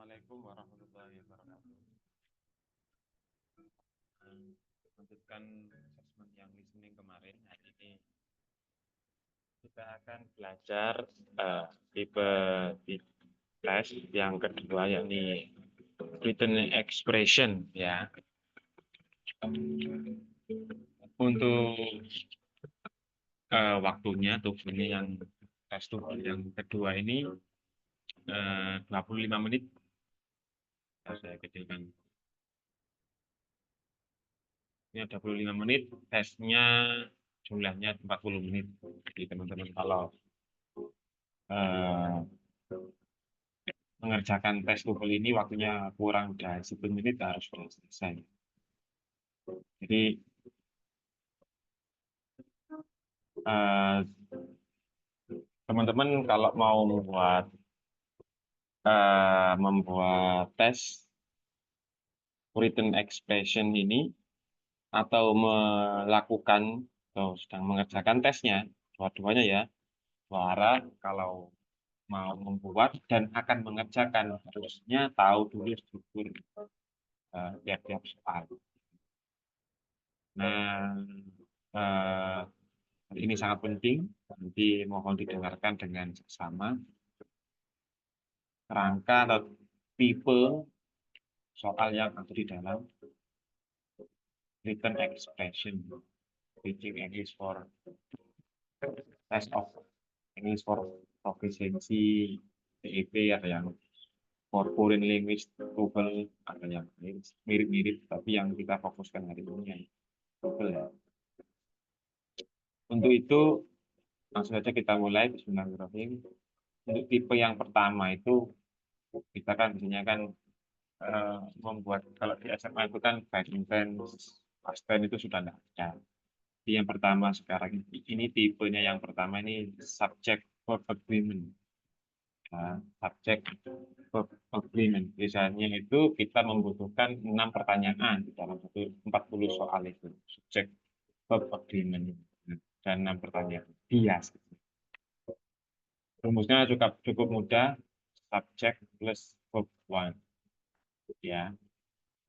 Assalamualaikum warahmatullahi wabarakatuh. Lanjutkan asesmen yang listening kemarin. Hari ini kita akan belajar tipe tes yang kedua, yakni written expression ya. Untuk waktunya tujuannya yang tes tuh yang kedua ini 25 menit. Saya kecilkan. Ini 25 menit, tesnya jumlahnya 40 menit. Jadi teman-teman kalau mengerjakan tes TOEFL ini waktunya kurang dari 10 menit harus selesai. Jadi teman-teman kalau mau membuat tes written expression ini atau melakukan atau sedang mengerjakan tesnya, dua-duanya ya, suara kalau mau membuat dan akan mengerjakan harusnya tahu dulu struktur tiap-tiap soal. Nah, ini sangat penting. Nanti mohon didengarkan dengan seksama. Rangka atau tipe soal yang ada di dalam written expression, teaching English for test of English for proficiency, TEP, ada yang for foreign language, TOEFL, ada yang mirip-mirip, tapi yang kita fokuskan hari ini yang TOEFL ya. Untuk itu langsung saja kita mulai. Bismillahirrahmanirrahim. Untuk tipe yang pertama itu kita kan biasanya kan membuat, kalau di SMA itu kan present tense, past tense itu sudah tidak ada. Jadi yang pertama sekarang ini tipenya yang pertama ini subject verb agreement. Nah, subject verb agreement. Biasanya itu kita membutuhkan 6 pertanyaan di dalam 40 soal itu. Subject verb agreement dan 6 pertanyaan. Bias. Rumusnya cukup mudah, subject plus verb one. Ya.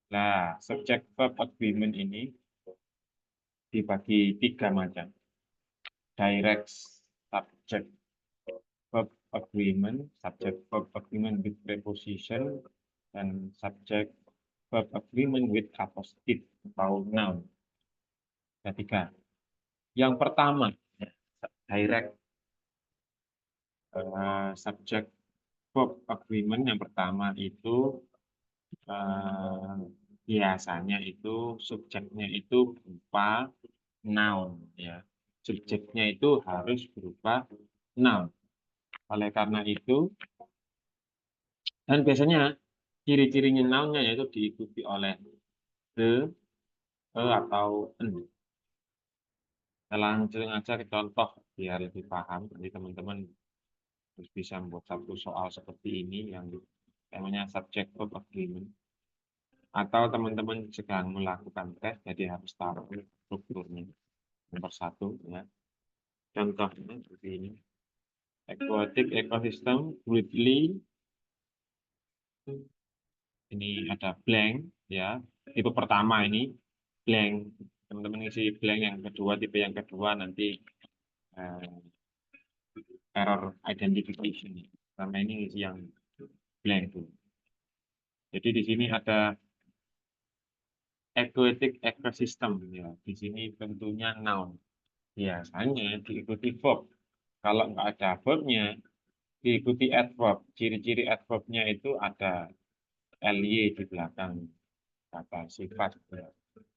Nah, subject verb agreement ini dibagi 3 macam. Direct subject verb agreement, subject verb agreement with preposition, dan subject verb agreement with apostille atau noun. Ada 3. Yang pertama, direct subject verb agreement yang pertama itu biasanya itu subjeknya itu berupa noun ya. Subjeknya itu harus berupa noun. Oleh karena itu, dan biasanya ciri-cirinya nounnya yaitu diikuti oleh the, atau en. Kita langsung aja ke contoh biar lebih paham. Jadi teman-teman harus bisa membuat satu soal seperti ini yang namanya subject verb agreement. Atau teman-teman sedang melakukan tes, jadi harus tahu strukturnya. Nomor 1 ya. Contohnya seperti ini. Aquatic ecosystem greatly, ini ada blank ya. Tipe pertama ini blank. Teman-teman isi blank. Yang kedua, tipe yang kedua nanti error identification. Karena ini isi yang blank tuh. Jadi di sini ada aquatic ecosystem ya. Di sini tentunya noun. Biasanya diikuti verb. Kalau nggak ada verbnya, diikuti adverb. Ciri-ciri adverbnya itu ada ly di belakang kata sifat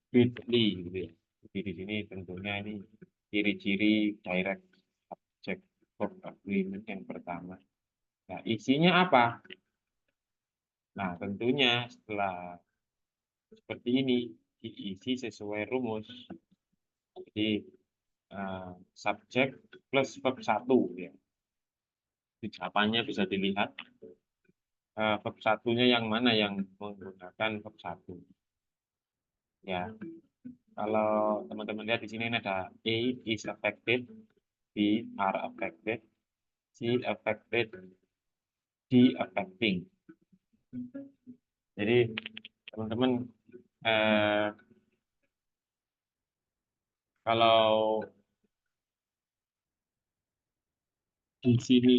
greatly gitu ya. Jadi di sini tentunya ini ciri-ciri direct subject verb agreement yang pertama. Nah, isinya apa? Nah, tentunya setelah seperti ini diisi sesuai rumus. Jadi subjek plus verb 1 ya. Jawabannya bisa dilihat. Verb satunya yang mana yang menggunakan verb 1. Ya, kalau teman-teman lihat di sini ada A is affected, B are affected, C affected, D affecting. Jadi teman-teman kalau di sini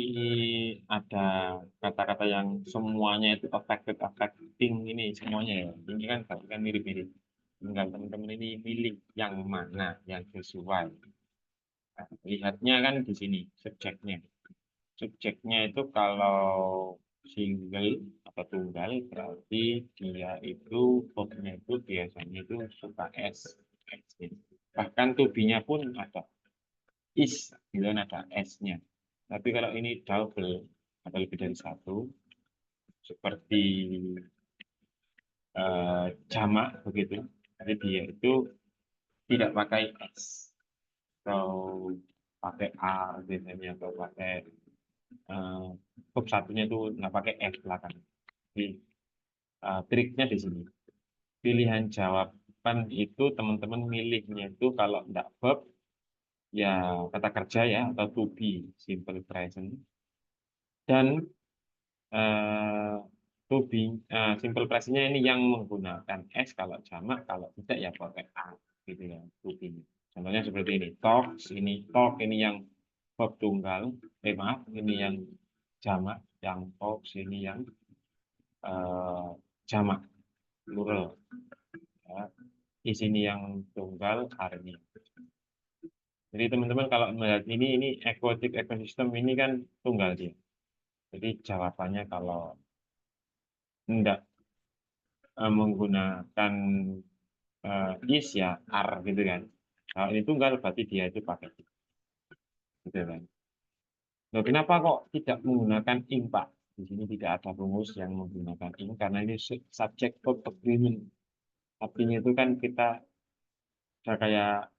ada kata-kata yang semuanya itu affecting ini semuanya ya. Ini kan berarti kan mirip-mirip. Tinggal teman-teman ini milih yang mana yang sesuai. Nah, lihatnya kan di sini subjeknya. Subjeknya itu kalau single atau tunggal berarti dia itu verbnya itu biasanya itu suka S. Bahkan to be-nya pun ada is, bila ada S-nya. Tapi kalau ini double atau lebih dari satu, seperti jamak begitu, jadi dia itu tidak pakai S atau pakai A biasanya atau pakai verb satunya itu nggak pakai F belakang. Jadi triknya di sini. Pilihan jawaban itu teman-teman milihnya itu kalau nggak verb ya kata kerja ya atau to be simple present dan eh, to be simple presentnya ini yang menggunakan S kalau jamak, kalau tidak ya pakai A gitu ya to be. Contohnya seperti ini talk ini yang verb tunggal, maaf ini yang jamak, yang talks ini yang eh, jamak plural ya. Di sini yang tunggal hari. Jadi teman-teman kalau melihat ini aquatic ecosystem ini kan tunggal dia. Jadi jawabannya kalau tidak menggunakan is ya are gitu kan. Kalau ini tunggal berarti dia itu pakai gitu kan. Loh, kenapa kok tidak menggunakan ing Pak? Di sini tidak ada rumus yang menggunakan ing karena ini subject verb agreement. Artinya itu kan kita ada kayak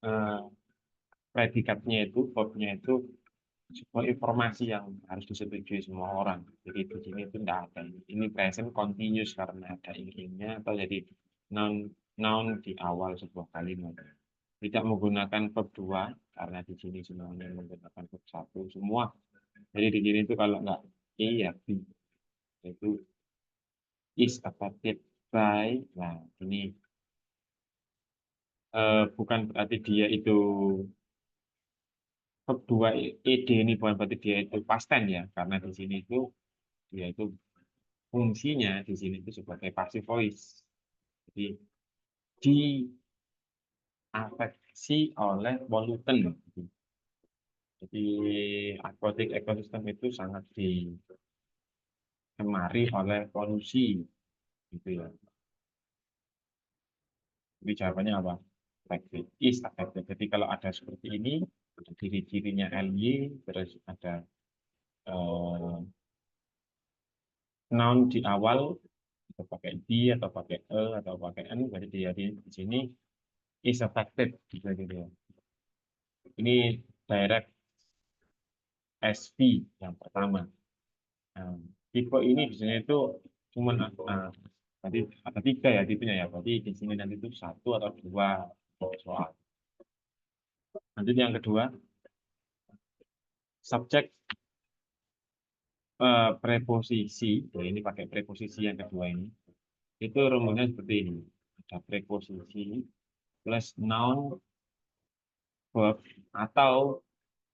eh, predikatnya itu, verbnya itu sebuah informasi yang harus disetujui semua orang. Jadi di sini itu tidak ada. Ini present continuous karena ada ing-ingnya atau jadi noun noun di awal sebuah kalimat. Tidak menggunakan verb 2 karena di sini semuanya menggunakan verb 1 semua. Jadi di sini itu kalau nggak ya B, itu is affected by. Nah, ini bukan berarti dia itu verb 2 ed ini bukan berarti dia itu past tense ya, karena di sini itu dia itu fungsinya di sini itu sebagai passive voice. Jadi diafeksi oleh polutan. Jadi aquatic ecosystem itu sangat dicemari oleh polusi gitu ya. Jadi jawabannya apa? Affected. Is affected. Jadi kalau ada seperti ini, ada ciri-cirinya LY, terus ada noun di awal, atau pakai D, atau pakai E, atau pakai N, berarti dia di sini is affected. Gitu, gitu ya. Ini direct SV yang pertama. Nah, tipe ini di sini itu cuma tadi ada tiga ya tipenya ya. Berarti di sini nanti itu satu atau dua soal. Nanti yang kedua, subjek preposisi. Nah, ini pakai preposisi yang kedua ini. Itu rumusnya seperti ini. Ada preposisi plus noun verb atau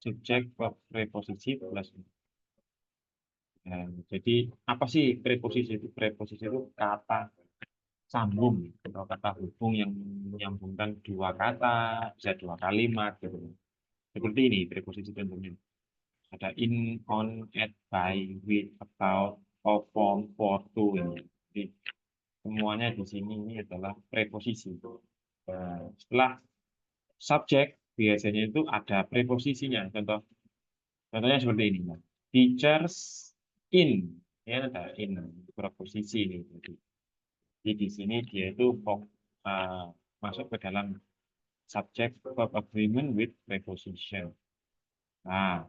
subjek verb preposisi plus. Nah, jadi apa sih preposisi itu? Preposisi itu kata sambung atau kata hubung yang menyambungkan dua kata, bisa dua kalimat gitu. Seperti ini preposisi contohnya. Ada in, on, at, by, with, about, of, from, for, to ini. Jadi semuanya di sini ini adalah preposisi. Setelah subjek biasanya itu ada preposisinya. Contohnya seperti ini. Teachers in, ya ada in preposisi ini. Jadi di sini dia itu masuk ke dalam subject verb agreement with preposition. Nah,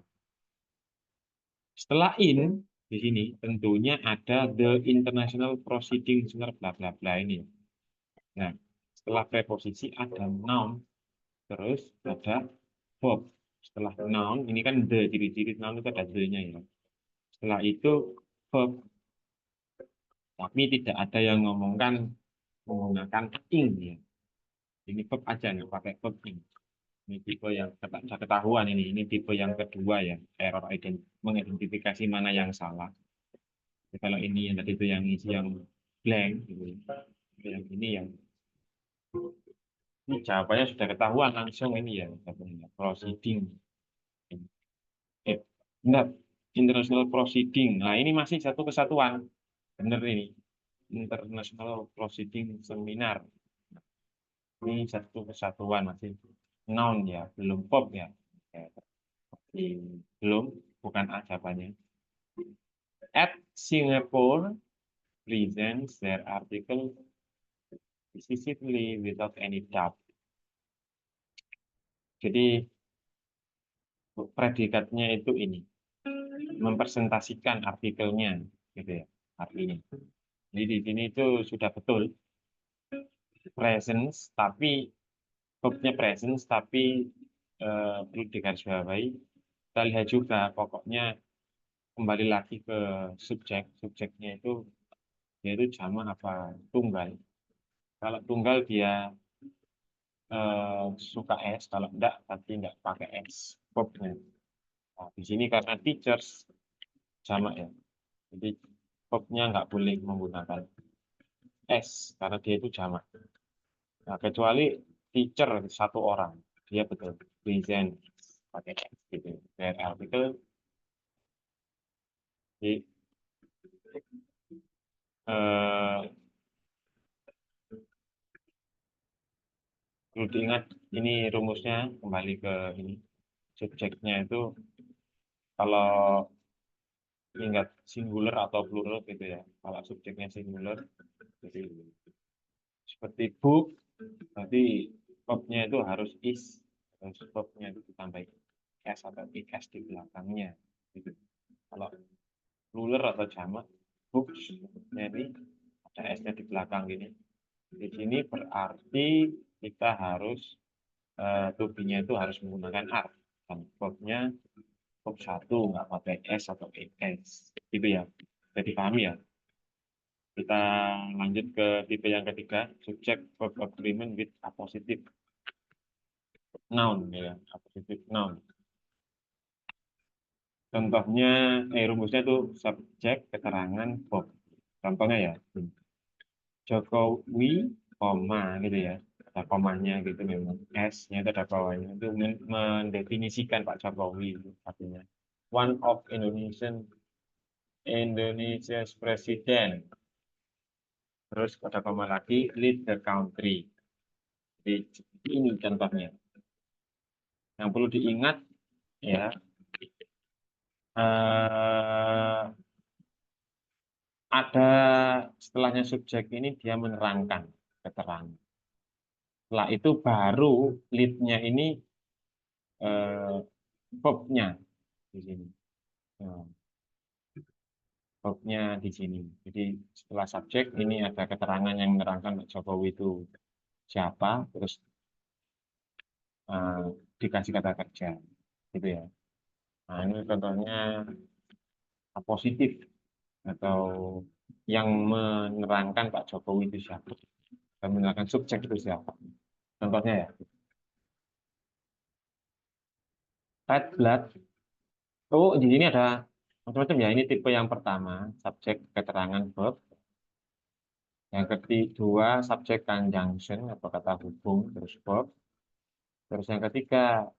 setelah in di sini tentunya ada the international proceedings bla bla bla ini. Nah, setelah preposisi ada noun, terus ada verb. Setelah noun ini kan the ciri-ciri noun itu ada the-nya ya. Setelah itu verb Tapi tidak ada yang ngomongkan menggunakan ing ya. Ini verb aja nih, pakai verb ing. Ini tipe yang sudah ketahuan ini. Ini tipe yang kedua ya, error mengidentifikasi mana yang salah. Jadi kalau ini yang tadi itu yang isi yang blank, gitu. Yang ini jawabannya sudah ketahuan langsung ini ya, jawabannya proceeding. Benar, international proceeding. Nah ini masih satu kesatuan, benar ini. International Proceeding Seminar. Ini satu kesatuan masih noun ya, belum verb ya. Ya, belum, bukan A jawabannya. At Singapore presents their article decisively without any doubt. Jadi predikatnya itu ini, mempresentasikan artikelnya, gitu ya, artinya. Jadi di sini itu sudah betul presence, tapi verbnya presence, tapi perlu digarisbawahi. Kita lihat juga pokoknya kembali lagi ke subjek, subjeknya itu dia itu jamak apa tunggal. Kalau tunggal dia suka S, kalau enggak tapi enggak pakai S verbnya. Nah, di sini karena teachers jamak ya, jadi verbnya enggak boleh menggunakan S karena dia itu jamak. Nah, kecuali teacher satu orang, dia betul present pakai S gitu. Their article di eh, perlu diingat ini rumusnya kembali ke ini subjeknya itu kalau ingat singular atau plural gitu ya. Kalau subjeknya singular jadi seperti book berarti verbnya itu harus is, terus verbnya itu ditambah s atau is di belakangnya gitu. Kalau plural atau jamak books ini ada s-nya di belakang gini. Di sini berarti kita harus to be-nya itu harus menggunakan are dan verbnya verb satu nggak pakai s atau es gitu ya. Jadi pahami ya. Kita lanjut ke tipe yang ketiga, subject verb agreement with appositive noun ya, appositive noun. Contohnya, rumusnya itu subjek keterangan verb. Contohnya ya, Jokowi, koma gitu ya, ada komanya gitu memang. S-nya itu ada bawahnya itu mendefinisikan Pak Jokowi itu artinya one of Indonesia's president. Terus ada koma lagi lead the country. Jadi ini contohnya. Yang perlu diingat ya ada setelahnya subjek ini dia menerangkan keterangan. Setelah itu baru lead-nya ini verb-nya di sini. Nah, verb-nya di sini. Jadi setelah subjek ini ada keterangan yang menerangkan Pak Jokowi itu siapa, terus dikasih kata kerja, gitu ya. Nah ini contohnya positif atau yang menerangkan Pak Jokowi itu siapa, dan menerangkan subjek itu siapa. Contohnya ya, red blood. Oh, di sini ada macam-macam ya. Ini tipe yang pertama, subjek keterangan verb. Yang kedua, subjek conjunction atau kata hubung terus verb. Terus yang ketiga,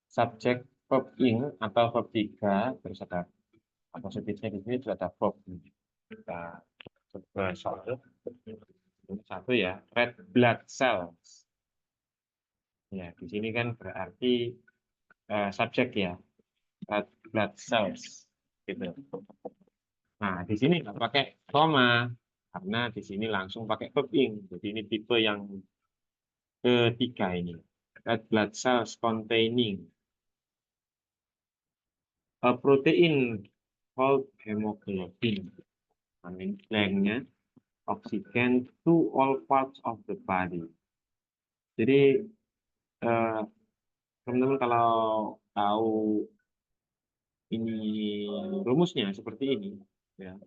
subjek verb ing atau verb tiga terus ada positifnya di sini sudah ada verb. Kita coba soal satu ya, red blood cells. Ya, di sini kan berarti subjek ya, red blood cells gitu. Nah, di sini nggak pakai koma karena di sini langsung pakai verb ing. Jadi ini tipe yang ketiga ini. Red blood cells containing a protein called hemoglobin. Amin. Blanknya oksigen to all parts of the body. Jadi teman-teman kalau tahu ini rumusnya seperti ini, ya.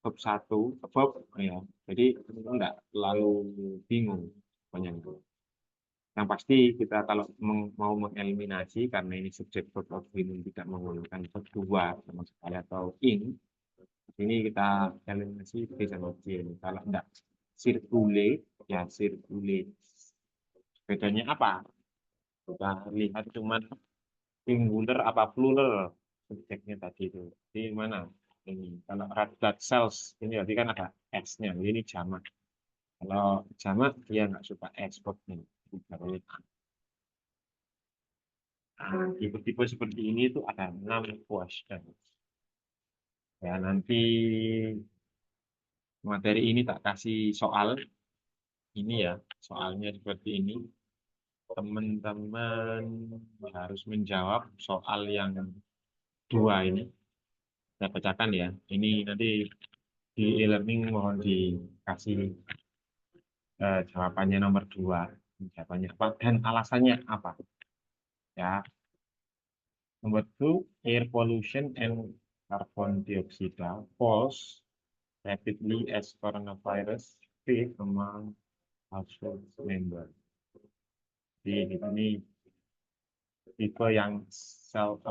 verb satu, verb ya. Jadi enggak terlalu bingung banyak itu. Yang pasti kita kalau mau mengeliminasi karena ini subjek verb agreement tidak menggunakan verb dua sama sekali atau in, ini kita eliminasi B sama C. Kalau enggak circulate ya circulate. Bedanya apa? Kita lihat cuman singular apa plural subjeknya tadi itu. Di mana? Ini. Kalau red blood cells, ini berarti kan ada S-nya. Ini jamak. Kalau jamak, dia nggak suka S verbnya. Nah, tipe-tipe seperti ini itu ada 6 question. Ya, nanti materi ini tak kasih soal. Ini ya, soalnya seperti ini. Teman-teman harus menjawab soal yang dua ini. Saya bacakan ya. Ini nanti di e-learning mohon dikasih jawabannya nomor dua. Jawabannya apa dan alasannya apa? Ya, nomor 2, air pollution and carbon dioxide falls rapidly as coronavirus spread among household members. Di sini tipe yang self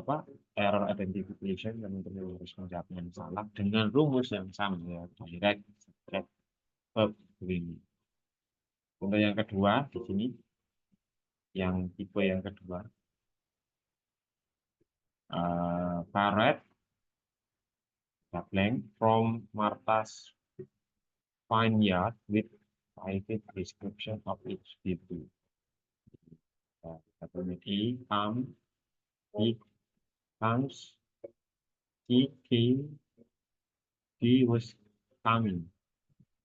error identification, teman-teman harus menjawabnya yang salah dengan rumus yang sama ya, direct, subject, verb, begini. Untuk yang kedua di sini, yang tipe yang kedua, Parrot blank from Martha's vineyard with private description of each people. E, he comes, he came, he was coming.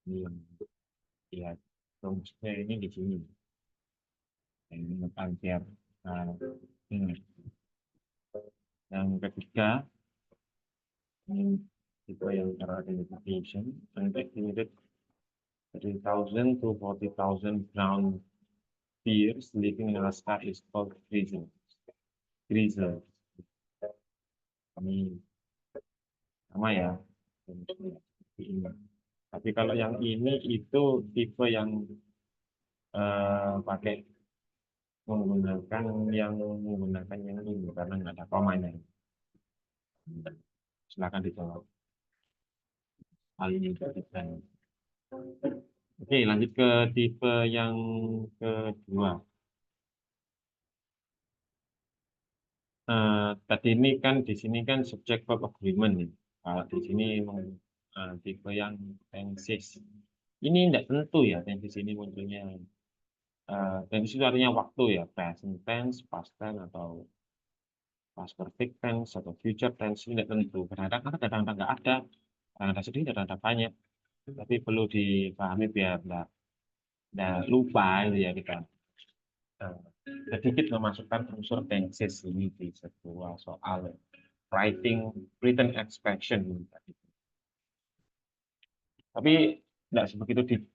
Ini yang lihat rumusnya ini di sini. Ini agar ini. Yang ketiga, ini tipe yang identification and estimated 30,000 to 40,000 brown bears living in Alaska is called grizzly. Kami sama ya. Tapi kalau yang ini itu tipe yang pakai menggunakan yang ini karena nggak ada komanya. Silakan dijawab. Hal ini kita. Oke, lanjut ke tipe yang kedua. Tadi ini kan di sini kan subject verb agreement nih. Kalau di sini tipe yang tenses. Ini tidak tentu ya tenses ini munculnya. Tenses itu artinya waktu ya, present tense, past tense atau past perfect tense atau future tense ini tidak tentu. Kadang-kadang ada, kadang-kadang nggak ada. Kadang-kadang sedikit, kadang-kadang banyak. Tapi perlu dipahami biar nggak lupa itu ya kita. Sedikit memasukkan unsur tenses ini di sebuah soal written expression. Tapi tidak sebegitu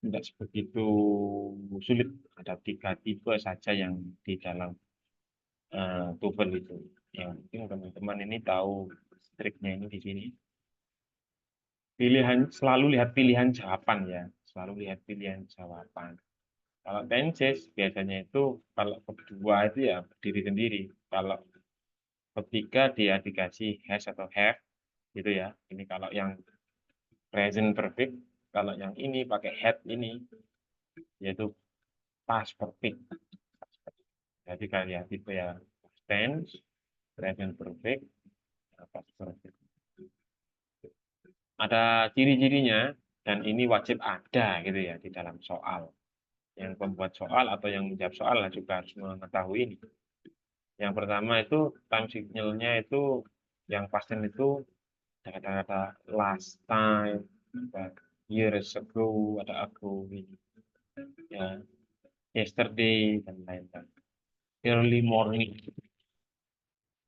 tidak sebegitu sulit. Ada 3 tipe saja yang di dalam TOEFL itu. Yang mungkin teman-teman ini tahu triknya ini di sini. Selalu lihat pilihan jawaban ya, selalu lihat pilihan jawaban. Kalau tenses biasanya itu kalau kedua itu ya berdiri sendiri. Kalau ketiga dia dikasih has atau have gitu ya. Ini kalau yang present perfect, kalau yang ini pakai had ini yaitu past perfect. Jadi kalian tipe ya tense, present perfect, past perfect. Ada ciri-cirinya dan ini wajib ada gitu ya di dalam soal. Yang pembuat soal atau yang menjawab soal juga harus mengetahui ini. Yang pertama itu time signal-nya itu yang pasten itu ada kata-kata last time, ada years ago, ada ago, ya, yesterday dan lain-lain. Early morning.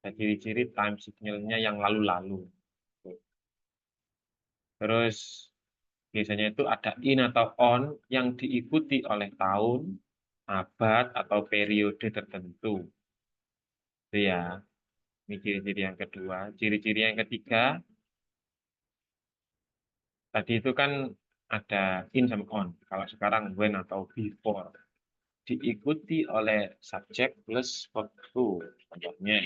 Ada ciri-ciri time signal-nya yang lalu-lalu. Terus biasanya itu ada in atau on yang diikuti oleh tahun, abad, atau periode tertentu. Itu ya. Ini ciri-ciri yang kedua. Ciri-ciri yang ketiga, Tadi itu kan ada in sama on. Kalau sekarang when atau before. Diikuti oleh subjek plus verb to. Contohnya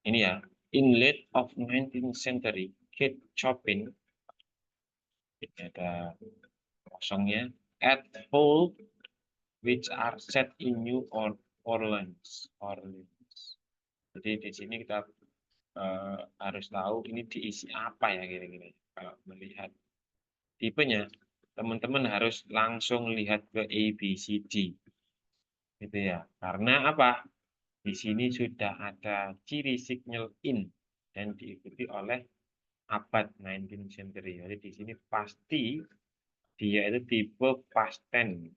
ini ya. In late of 19th century, Kate Chopin, ini ada kosongnya, at Hull, which are set in New Orleans. Jadi di sini kita harus tahu ini diisi apa ya kira-kira. Kalau melihat tipenya, teman-teman harus langsung lihat ke A, B, C, D. Gitu ya. Karena apa? Di sini sudah ada ciri signal in dan diikuti oleh abad 19th century. Jadi di sini pasti dia itu tipe past tense.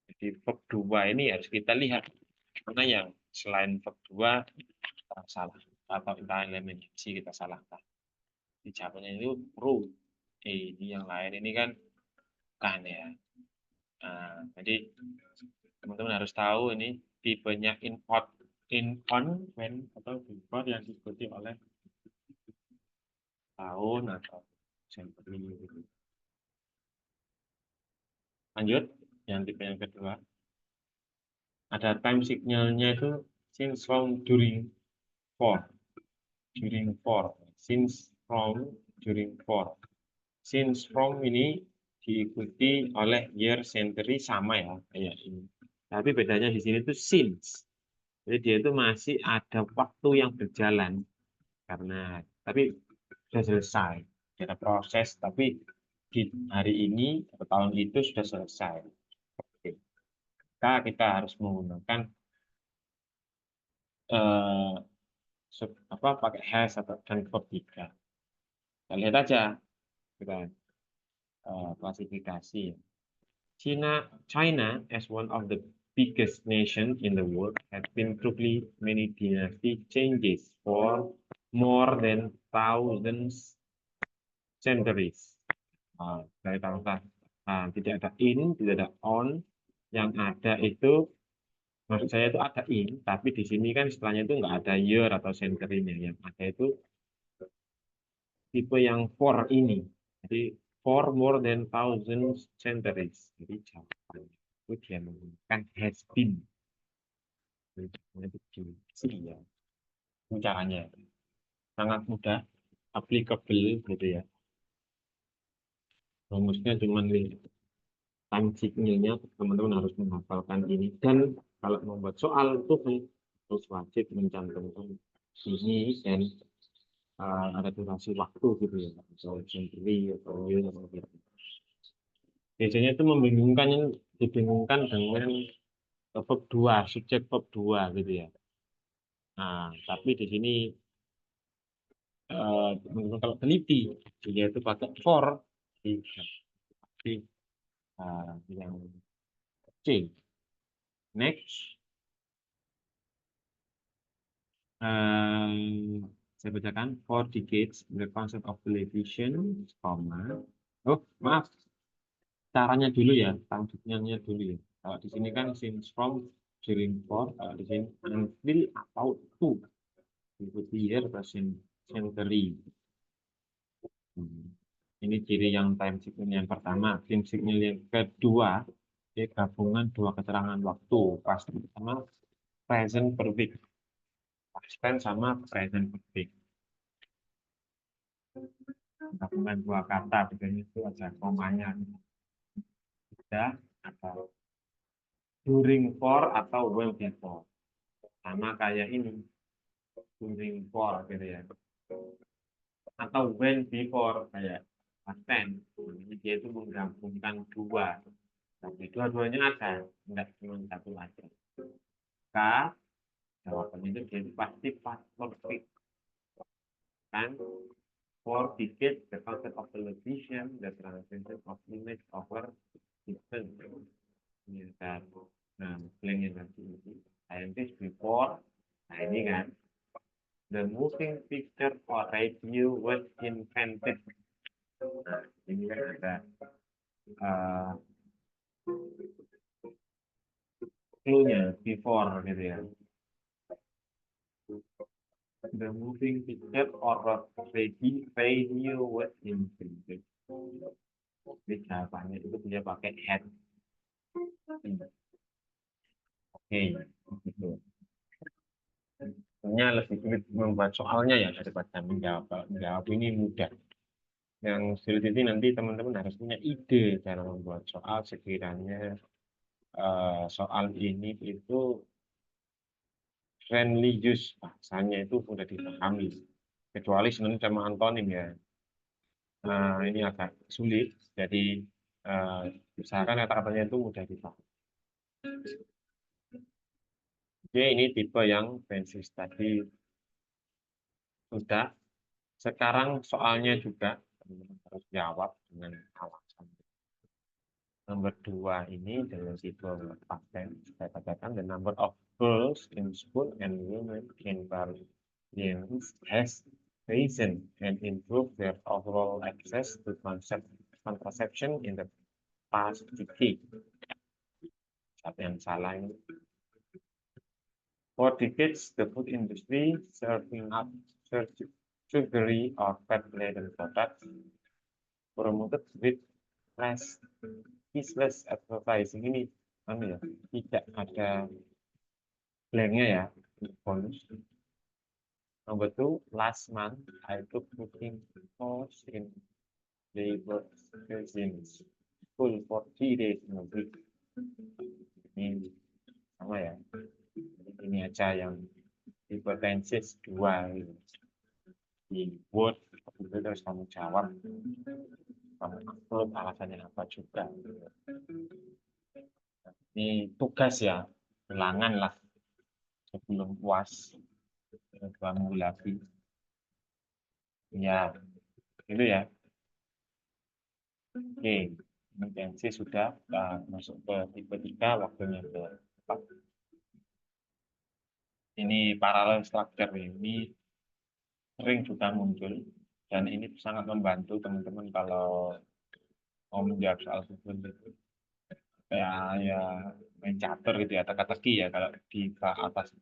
Jadi verb 2 ini harus kita lihat mana yang selain verb 2 salah atau elemen si kita salahkan. Di jawabannya itu root. Ini yang lain ini kan ya. Nah, jadi teman-teman harus tahu ini tipenya in on, when atau before yang diikuti oleh tahun atau century. Lanjut, yang tipe yang kedua. Ada time signalnya itu since, from, during, for. During, for. Since, from, during, for. Since, from ini diikuti oleh year, century sama ya kayak ini. Tapi bedanya di sini tuh since. Jadi dia itu masih ada waktu yang berjalan karena tapi sudah selesai. Ada proses tapi di hari ini atau tahun itu sudah selesai. Oke. Kita harus menggunakan eh, pakai has atau dan verb 3. Kita lihat aja kita klasifikasi. China as one of the biggest nation in the world has been through many dynasty changes for more than thousands centuries. Dari tahun tidak ada in, tidak ada on, yang ada itu maksud saya itu ada in, tapi di sini kan setelahnya itu nggak ada year atau century-nya, yang ada itu tipe yang for ini. Jadi for more than thousand centuries. Jadi jawabannya itu dia menggunakan has been. Itu ya. Caranya sangat mudah, applicable gitu ya. Rumusnya cuma time signalnya teman-teman harus menghafalkan ini. Dan kalau membuat soal itu harus wajib mencantumkan ini dan ada durasi waktu gitu ya, atau century atau year atau gitu. Biasanya itu dibingungkan dengan verb 2, subjek verb 2 gitu ya. Nah, tapi di sini teman-teman kalau teliti dia itu pakai for di yang C. Next, saya bacakan for decades the concept of television, oh maaf, caranya dulu ya, tanjuknya dulu ya. Kalau di sini kan since, from, during, for. Kalau di sini until atau to, ikuti year, present, century. Ini ciri yang time signal yang pertama. Time signal yang kedua, ini gabungan dua keterangan waktu, past sama present perfect. Past tense sama present perfect. Gabungan dua kata, bedanya itu ada komanya. Sudah atau during, for atau well before. Sama kayak ini, during, for gitu ya. Atau when before kayak past tense. Ini dia itu menggabungkan dua. Tapi dua-duanya ada, enggak cuma satu aja. K, jawabannya itu dia pasti past perfect. Kan? For decades, the concept of television, the translation of image over distance. Ini kan. Nah, blank yang nanti ini. Scientist before, nah ini kan. The moving picture or radio was invented. Nah, ini kan ada clue-nya before gitu ya. The moving picture or radio was invented. Jadi jawabannya itu dia pakai head. Oke, gitu. Sebenarnya lebih sulit membuat soalnya ya daripada menjawab ini mudah. Yang sulit itu nanti teman-teman harus punya ide cara membuat soal sekiranya soal ini itu friendly use, bahasanya itu sudah dipahami. Kecuali sebenarnya sama antonim ya. Ini agak sulit, jadi usahakan kata-katanya itu mudah dipahami. Oke, ini tipe yang basis tadi sudah. Sekarang soalnya juga teman-teman harus jawab dengan alasan. Nomor 2 ini dalam tipe paten, saya katakan the number of girls in school and women in variance has risen and improved their overall access to contraception in the past decade. Satu yang salah ini. For decades, the food industry serving up sugary or fat-laden products promoted with less advertising ini ya, tidak ada blanknya ya, bonus. Number 2, last month I took cooking course in labor cuisines school for 3 days in a week. Ini sama ya, ini aja yang hipotensis 2 gitu. Di Word itu terus kamu jawab, kamu upload alasannya apa juga. Ini tugas ya, ulangan lah sebelum puas 2 minggu lagi ya, itu ya. Oke, intensi sudah masuk ke tipe 3, waktunya ke 4. Ini parallel structure ini sering juga muncul dan ini sangat membantu teman-teman kalau mau menjawab soal seperti itu. Kayak ya main catur gitu ya, teka-teki ya, kalau di atas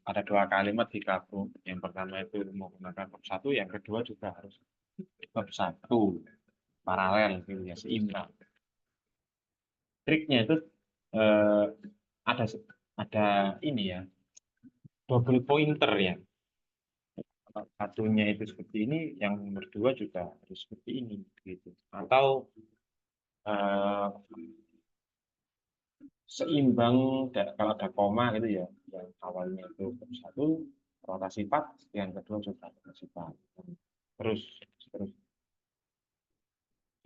ada 2 kalimat digabung, yang pertama itu menggunakan verb 1, yang kedua juga harus verb 1 paralel gitu ya, seimbang. Triknya itu ada ini ya, double pointer ya. Satunya itu seperti ini, yang nomor 2 juga harus seperti ini gitu. Atau seimbang kalau ada koma gitu ya, yang awalnya itu satu rotasi 4, yang kedua juga rotasi 4, terus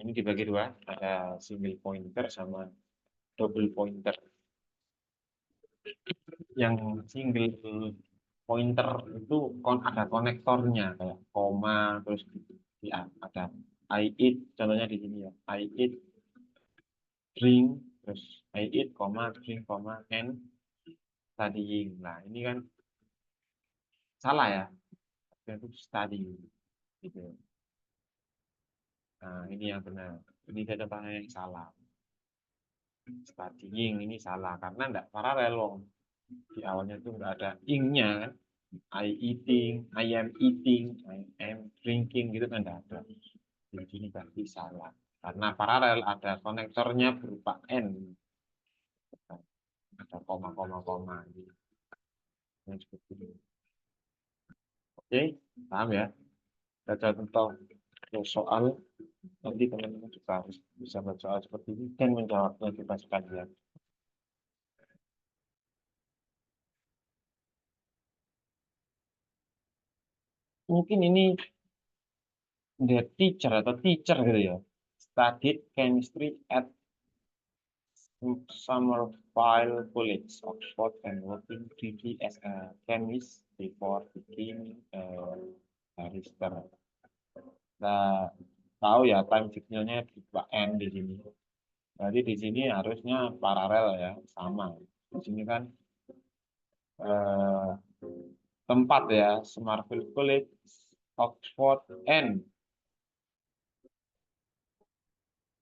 ini dibagi 2, ada single pointer sama double pointer. Yang single pointer itu ada konektornya kayak koma, terus ada I eat, contohnya di sini ya, I eat drink, terus I eat, drink, and studying. Nah, ini kan salah ya, itu studying gitu. Nah, ini yang benar. Ini contohnya yang salah. Studying ini salah karena enggak paralel loh. Di awalnya itu enggak ada ing-nya kan. I eating, I am eating, I am drinking gitu kan enggak ada. Jadi ini berarti salah. Karena paralel ada konektornya berupa N. Ada koma gitu. Yang seperti ini. Oke, paham ya? Baca tentang soal, nanti teman-teman juga harus bisa menjawab seperti ini dan menjawabnya kita sekalian. Mungkin ini the teacher atau teacher gitu ya, studied chemistry at Somerville College, Oxford, and working briefly as a chemist before becoming a barrister. Nah, tahu ya time signalnya berupa N di sini. Jadi di sini harusnya paralel ya, sama. Di sini kan eh, tempat ya, Somerville College, Oxford, and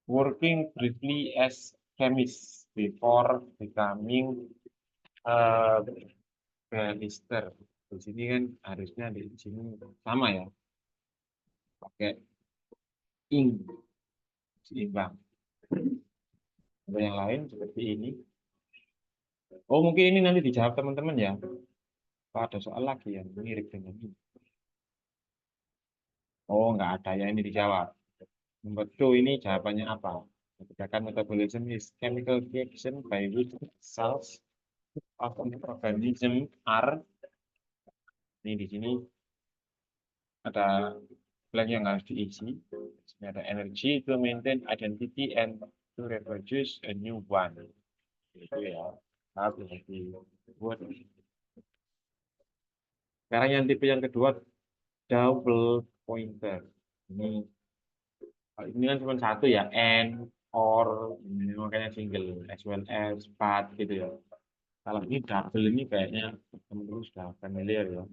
working briefly as chemist before becoming barrister. Di sini kan harusnya di sini sama ya, pakai ing seimbang. Ada yang lain seperti ini. Oh, mungkin ini nanti dijawab teman-teman ya. Kalau ada soal lagi yang mirip dengan ini. Oh, nggak ada ya, ini dijawab. Nomor 2 ini jawabannya apa? Kebijakan metabolism is chemical reaction by which cells of an organism are. Ini di sini ada blank yang harus diisi. Ini ada energy to maintain identity and to reproduce a new one. Itu ya. Harus dibuat. Sekarang yang tipe yang kedua, double pointer. Ini kan cuma satu ya, and, or, ini makanya single, as well as, but gitu ya. Kalau ini double ini kayaknya teman-teman sudah familiar ya.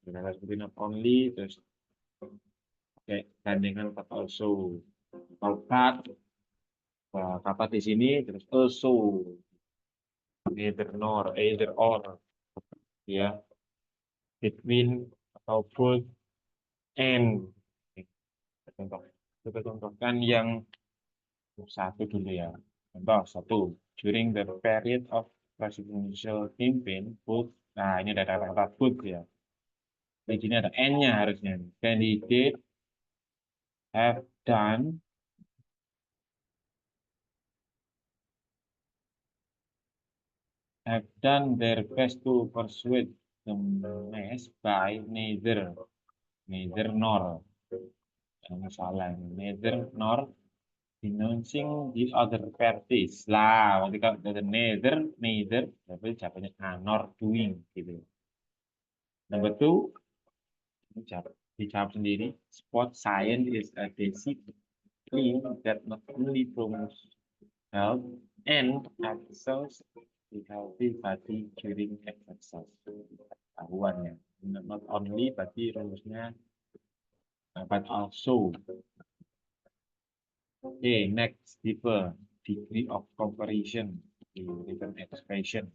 Dengan seperti not only, terus kayak gandengan but also, atau but, kata di sini, terus also, neither nor, either or, ya, between atau both and. Contoh, kita contohkan yang satu dulu ya. Contoh satu, during the period of presidential campaign, both, nah ini ada kata both ya. Di sini ada N-nya harusnya. Candidate have done their best to persuade the mass by neither nor. Yang salah, neither nor denouncing the other parties. Lah, ketika ada neither, berarti jawabannya nor doing gitu. Number 2, dijawab sendiri. Sport science is a discipline that not only promotes health and exercise the healthy body during exercise. Tahuan ya. Not only berarti rumusnya but also. Okay, next degree of comparison di written expression.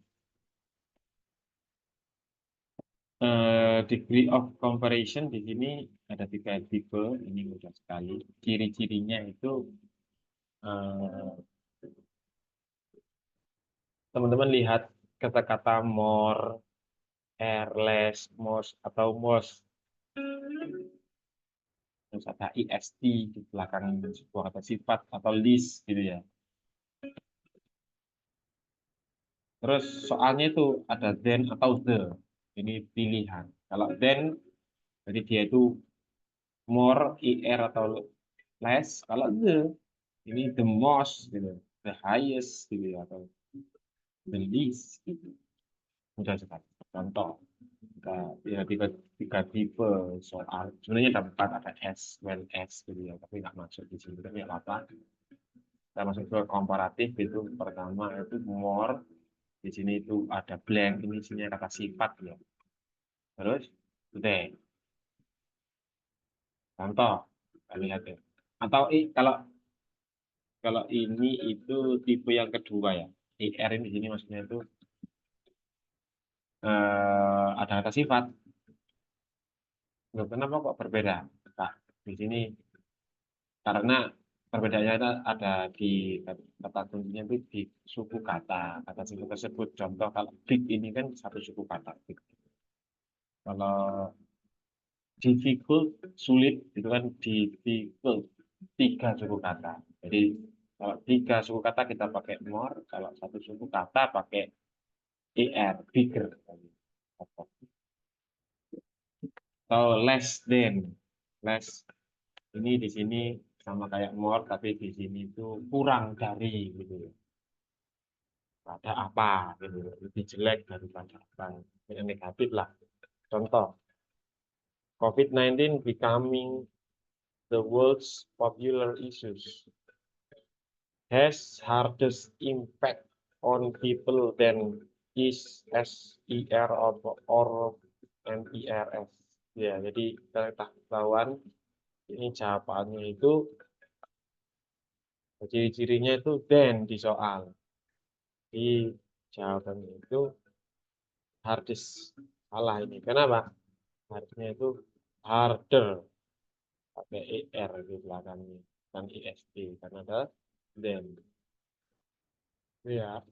Degree of comparison di sini ada 3 tipe, ini mudah sekali. Ciri-cirinya itu teman-teman lihat kata-kata more, less, most, atau most. Terus ada ist di belakang sebuah kata sifat atau list gitu ya. Terus soalnya itu ada then atau the. Ini pilihan. Kalau then, jadi dia itu more, atau less. Kalau the, ini the most, gitu. The highest, gitu ya. Atau the least, gitu. Mudah sekali. Contoh. Ya, tiga tipe soal. Sebenarnya ada 4, ada S, well S, gitu ya. Tapi nggak masuk di sini. Tapi nggak apa. Kita masuk ke komparatif, itu pertama itu more. Di sini itu ada blank, ini isinya kata sifat ya. Terus today. Contoh, kita lihat ya. Atau kalau ini itu tipe yang kedua ya. IR ini di sini maksudnya itu ada kata sifat. Loh, kenapa kok berbeda? Nah, di sini karena perbedaannya ada di kata kuncinya itu di suku kata. Kata suku tersebut. Contoh kalau big ini kan satu suku kata. Big. Kalau difficult, sulit, itu kan difficult. 3 suku kata. Jadi kalau 3 suku kata kita pakai more, kalau 1 suku kata pakai bigger. Atau less than. Less ini di sini sama kayak more, tapi di sini itu kurang dari gitu. Ada apa gitu, lebih jelek daripada apa. Yang negatif lah. Contoh, COVID-19 becoming the world's popular issues has hardest impact on people than is SER or NERS. Ya, jadi ketahuan ini jawabannya itu ciri-cirinya itu then di soal. Di jawabannya itu hardest Salah ini. Kenapa? Harusnya itu harder. Pakai ER di belakangnya. Dan IST. Karena ada then. Ya.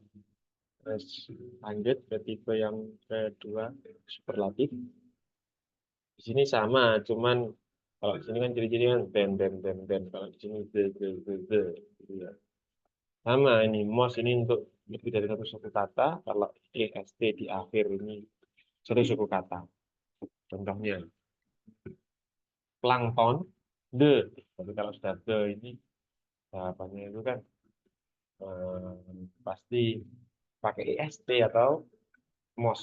Terus lanjut ke tipe yang kedua. Superlatif. Di sini sama. Cuman kalau di sini kan ciri-ciri kan then. Kalau di sini the. Gitu ya. Sama ini. Most ini untuk lebih dari satu suku kata. Kalau EST di akhir ini satu suku kata. Contohnya. Plankton, the. Tapi kalau sudah the ini jawabannya itu kan pasti pakai est atau mos.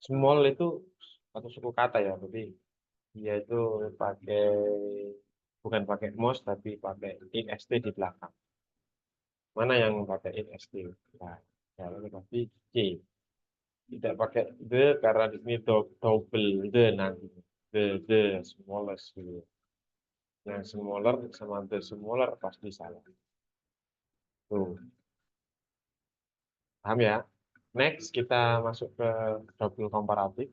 Small itu satu suku kata ya, tapi dia itu pakai bukan pakai mos tapi pakai est di belakang. Mana yang pakai est? Nah, kalau pasti c. Tidak pakai the karena di sini double the nanti. The smallest gitu. Yang smaller sama the smaller pasti salah. Tuh, paham ya? Next, kita masuk ke double komparatif.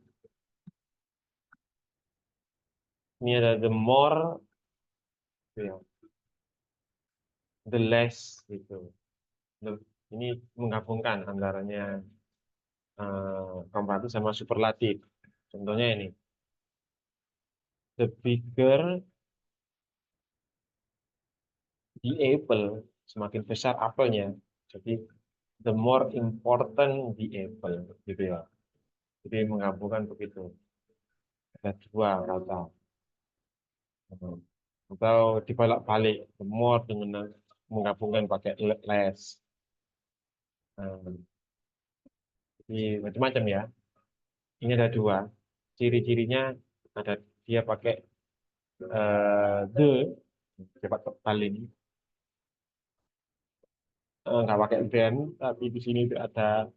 Ini ada the more, ya, the less, gitu. Ini menggabungkan antaranya komparatif sama superlatif. Contohnya ini, the bigger the apple, semakin besar apelnya. Jadi, the more important the apple, gitu ya. Jadi menggabungkan begitu. Ada dua kata. Atau dibalik-balik, the more dengan menggabungkan pakai less. Jadi macam-macam ya. Ini ada dua. Ciri-cirinya ada dia pakai the cepat tebal ini. Nggak pakai then, tapi di sini itu ada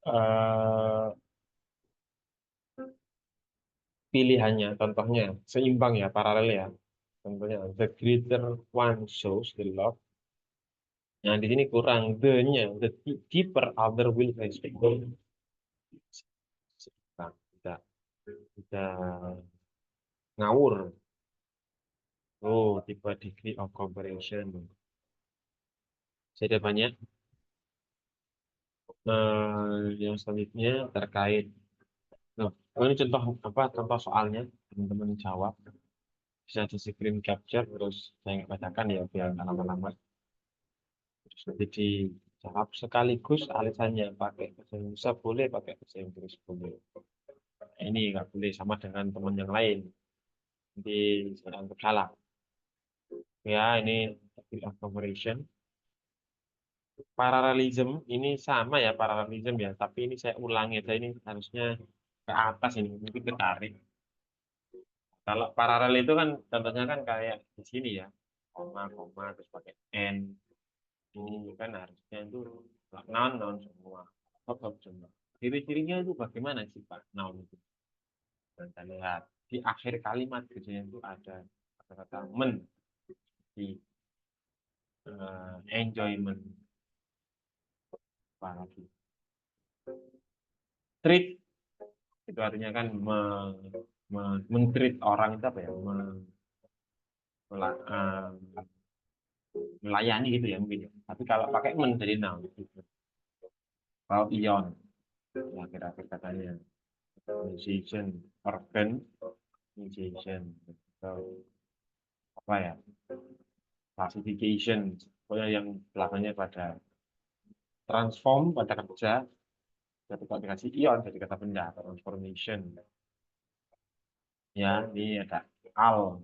eh, pilihannya. Contohnya seimbang ya, paralel ya. Contohnya the greater one shows the love. Nah di sini kurang the-nya, the deeper other will respect. Nah, tidak ngawur. Oh, tipe degree of comparison. Saya ada banyak. Yang selanjutnya terkait. Nah, ini contoh apa? Contoh soalnya teman-teman jawab. Bisa di screen capture terus saya bacakan ya biar nggak lama-lama. Terus nanti dijawab sekaligus alasannya pakai bahasa Indonesia boleh, pakai bahasa Inggris boleh. Ini nggak boleh sama dengan teman yang lain. Nanti saya anggap salah. Ya, ini degree of comparison. Paralelism ini sama ya paralelism ya, tapi ini saya ulangi aja ini harusnya ke atas ini mungkin ketarik. Kalau paralel itu kan contohnya kan kayak di sini ya, koma terus pakai n. Ini kan harusnya itu noun semua, verb semua. Ciri-cirinya itu bagaimana sih Pak noun itu? Dan kita lihat di akhir kalimat biasanya itu ada kata-kata men di enjoyment apalagi treat itu artinya kan men-treat orang itu apa ya? Mela- eh, melayani gitu ya mungkin ya. Tapi kalau pakai men jadi noun gitu. Kalau ion ya kira-kira katanya musician, organ, musician, atau apa ya, classification, pokoknya yang belakangnya pada transform pada kerja, jadi kalau dikasih ion jadi kata benda, transformation. Ya, ini ada al,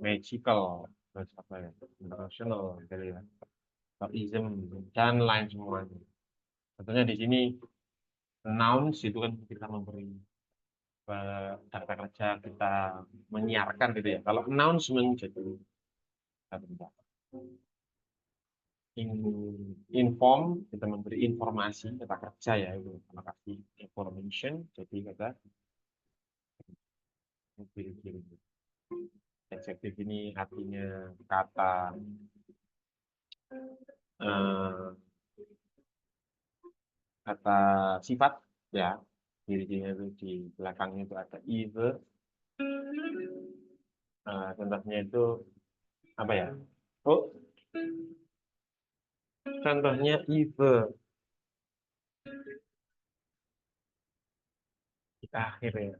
magical, terus apa ya, international, gitu ya, ism, dan lain semuanya. Contohnya di sini nouns itu kan kita memberi data kerja, kita menyiarkan gitu ya. Kalau announcement jadi kata benda. Inform kita memberi informasi kata kerja ya itu kalau kasih information jadi kata ciri-ciri. Adjektif ini artinya kata eh, kata sifat ya, ciri-cirinya itu di belakangnya itu ada either. Contohnya itu apa ya? Oh, contohnya either di akhir ya.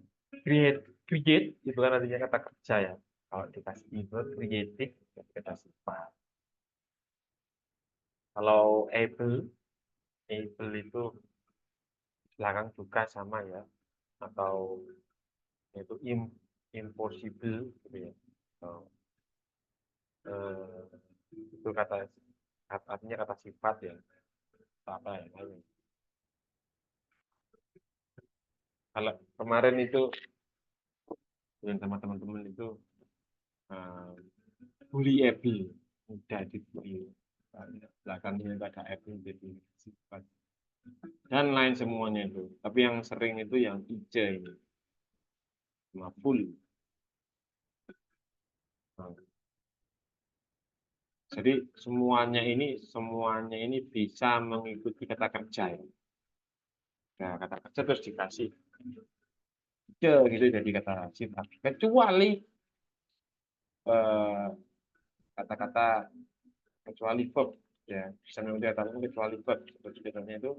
Create itu kan artinya kata kerja ya. Kalau dikasih either creative, ya kita sifat. Kalau able itu belakang juga sama ya, atau itu impossible gitu ya. Oh, itu artinya kata sifat ya. Apa ya? Kalau kemarin itu dengan sama teman-teman itu uh, bullyable, mudah dibully. Belakangnya itu ada able jadi sifat dan lain semuanya itu. Tapi yang sering itu yang ije ini, sama full. Nah, jadi semuanya ini bisa mengikuti kata kerja ya. Nah, kata kerja terus dikasih ije gitu jadi kata sifat. Kecuali eh, kata-kata kecuali verb ya, bisa mengikuti kata kecuali verb. Seperti contohnya itu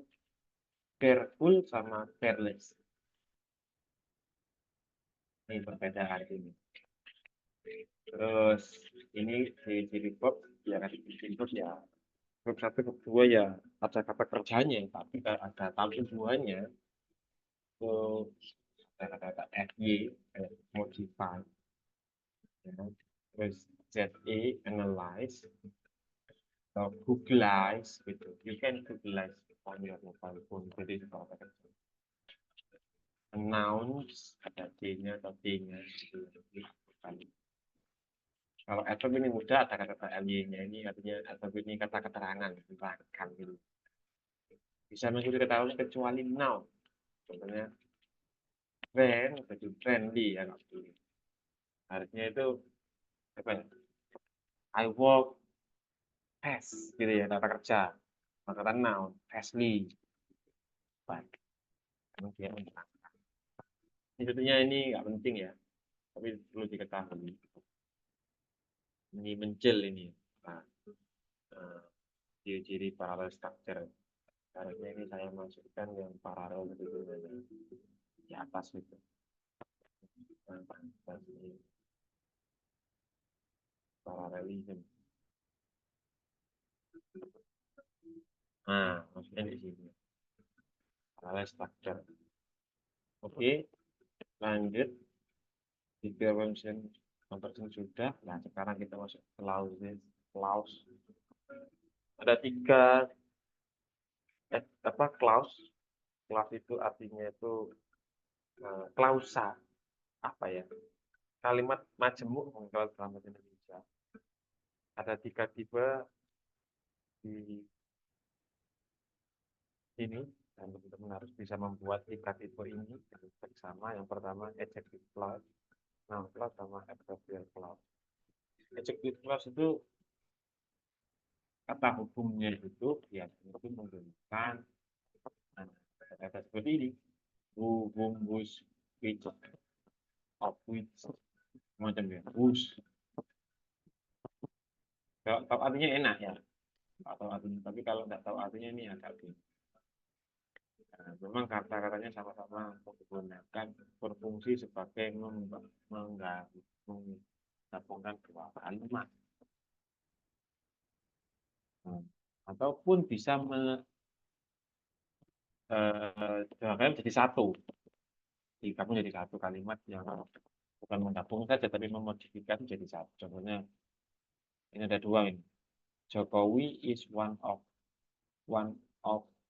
careful sama careless. Ini perbedaan ini. Terus ini di verb ya, di verb ya, verb satu verb dua ya ada kata kerjanya, tapi ada tambahan duanya itu ada kata FY modify ya. Terus ZE analyze atau Googleize gitu. You can Googleize on your mobile phone. Jadi kalau kata announce ada D-nya atau D-nya gitu. Kalau adverb ini mudah, ada kata ly-nya ini artinya adverb ini kata keterangan, menerangkan gitu. Bisa mengikuti kata lain kecuali noun. Contohnya friend, jadi friendly ya nggak boleh. Harusnya itu apa ya? I work fast gitu ya, kata kerja. Kata noun, fastly. Baik, kemudian menerangkan. Ini tentunya ini nggak penting ya, tapi perlu diketahui. Ini mencel ini. Nah, ciri-ciri parallel structure. Harusnya ini saya masukkan yang paralel itu di atas itu. Paralelism. Nah, maksudnya di sini. Parallel structure. Oke, lanjut. Tiga function conversion sudah. Nah, sekarang kita masuk clauses. Clause. Ada tiga clause. Clause itu artinya itu klausa. Apa ya? Kalimat majemuk kalau dalam bahasa Indonesia. Ada tiga tipe di ini, dan teman-teman harus bisa membuat tiga tipe ini bersama. Yang pertama adjective clause, noun clause, sama adverbial clause. Adjective clause itu kata hukumnya itu ya itu menggunakan kata seperti ini: who, whom, whose, which, of which, macam ya, whose. Kalau tahu artinya enak ya, atau artinya, tapi kalau nggak tahu artinya ini agak bingung. Nah, memang kata-katanya sama-sama menggunakan berfungsi sebagai menggabungkan dua kalimat. Nah, ataupun bisa jadi satu, digabung jadi satu kalimat yang bukan menggabung saja tapi memodifikasi jadi satu. Contohnya ini ada dua ini. Jokowi is one of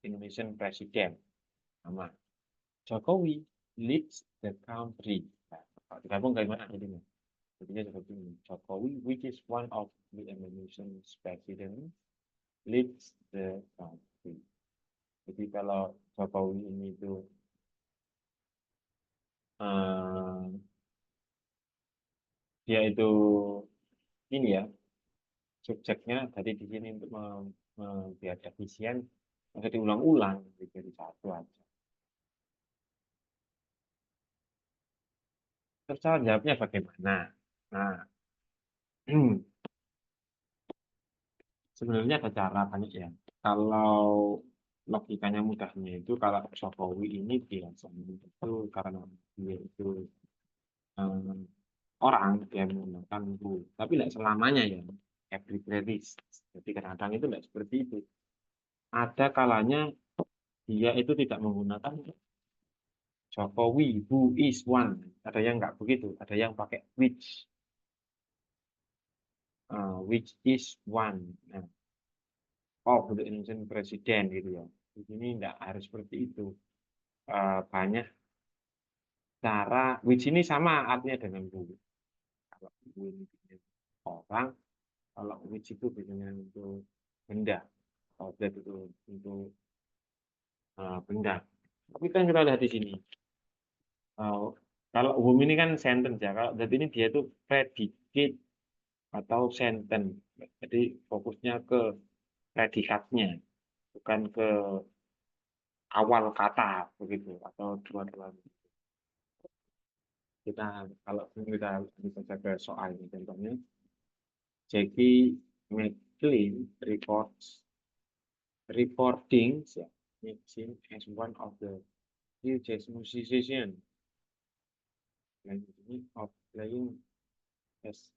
Indonesian president. Nama Jokowi leads the country. Nah, kalau digabung gimana jadinya? Jadinya seperti ini. Jokowi, which is one of the Indonesian president, leads the country. Jadi kalau Jokowi ini itu dia itu ini ya, subjeknya tadi di sini untuk biar efisien, maka diulang-ulang jadi satu aja. Terus cara jawabnya bagaimana? Nah, sebenarnya ada cara banyak ya. Kalau logikanya mudahnya itu kalau Jokowi ini biasanya itu karena dia itu eh, orang dia menggunakan bu, tapi tidak selamanya ya. Every playlist. Jadi kadang-kadang itu tidak seperti itu. Ada kalanya dia itu tidak menggunakan Jokowi, who is one. Ada yang nggak begitu, ada yang pakai which is one. Nah, the Indonesian presiden gitu ya. Di sini nggak harus seperti itu. Banyak cara, which ini sama artinya dengan who. Kalau who ini biasanya orang, kalau which itu biasanya untuk benda, objek itu untuk benda. Tapi kan kita lihat di sini. Uh, Kalau whom ini kan sentence ya. Kalau berarti ini dia itu predicate atau sentence. Jadi fokusnya ke predikatnya, bukan ke awal kata begitu atau dua-duanya. Kita kalau kita bisa jaga soal ini contohnya, Jackie McLean reporting ya, him as one of the few jazz musicians of playing as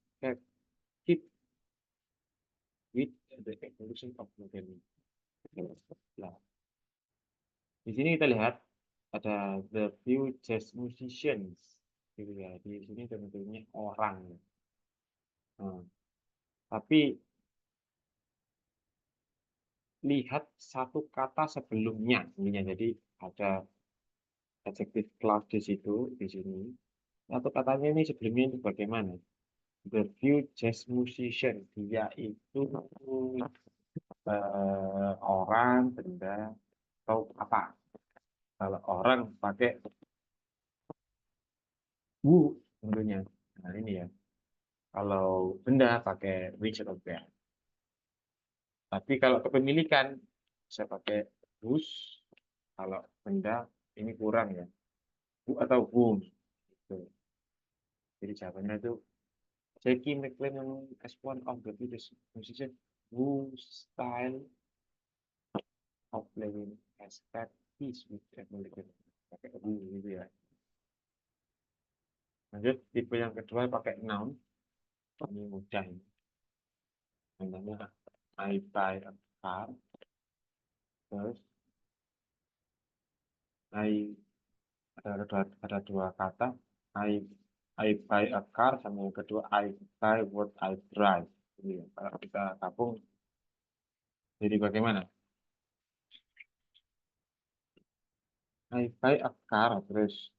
keep with the evolution of modern. Nah, di sini kita lihat ada the few jazz musicians, gitu ya. Di sini tentunya orang. Nah, tapi lihat satu kata sebelumnya, jadi ada adjective clause di situ, di sini. Satu katanya ini sebelumnya itu bagaimana? The few jazz musician, dia itu orang, benda, atau apa? Kalau orang pakai who tentunya. Nah ini ya. Kalau benda pakai which atau where. Tapi kalau kepemilikan bisa pakai whose. Kalau benda ini kurang ya. Who atau whom. Gitu. Jadi jawabannya itu Jackie McLean as one of the biggest musician whose style of playing has that piece with American. Pakai who gitu ya. Lanjut tipe yang kedua pakai noun. Ini mudah ini. Contohnya I buy a car. Terus I ada dua kata. I buy a car sama yang kedua I buy what I drive. Jadi, kalau kita gabung jadi bagaimana? I buy a car terus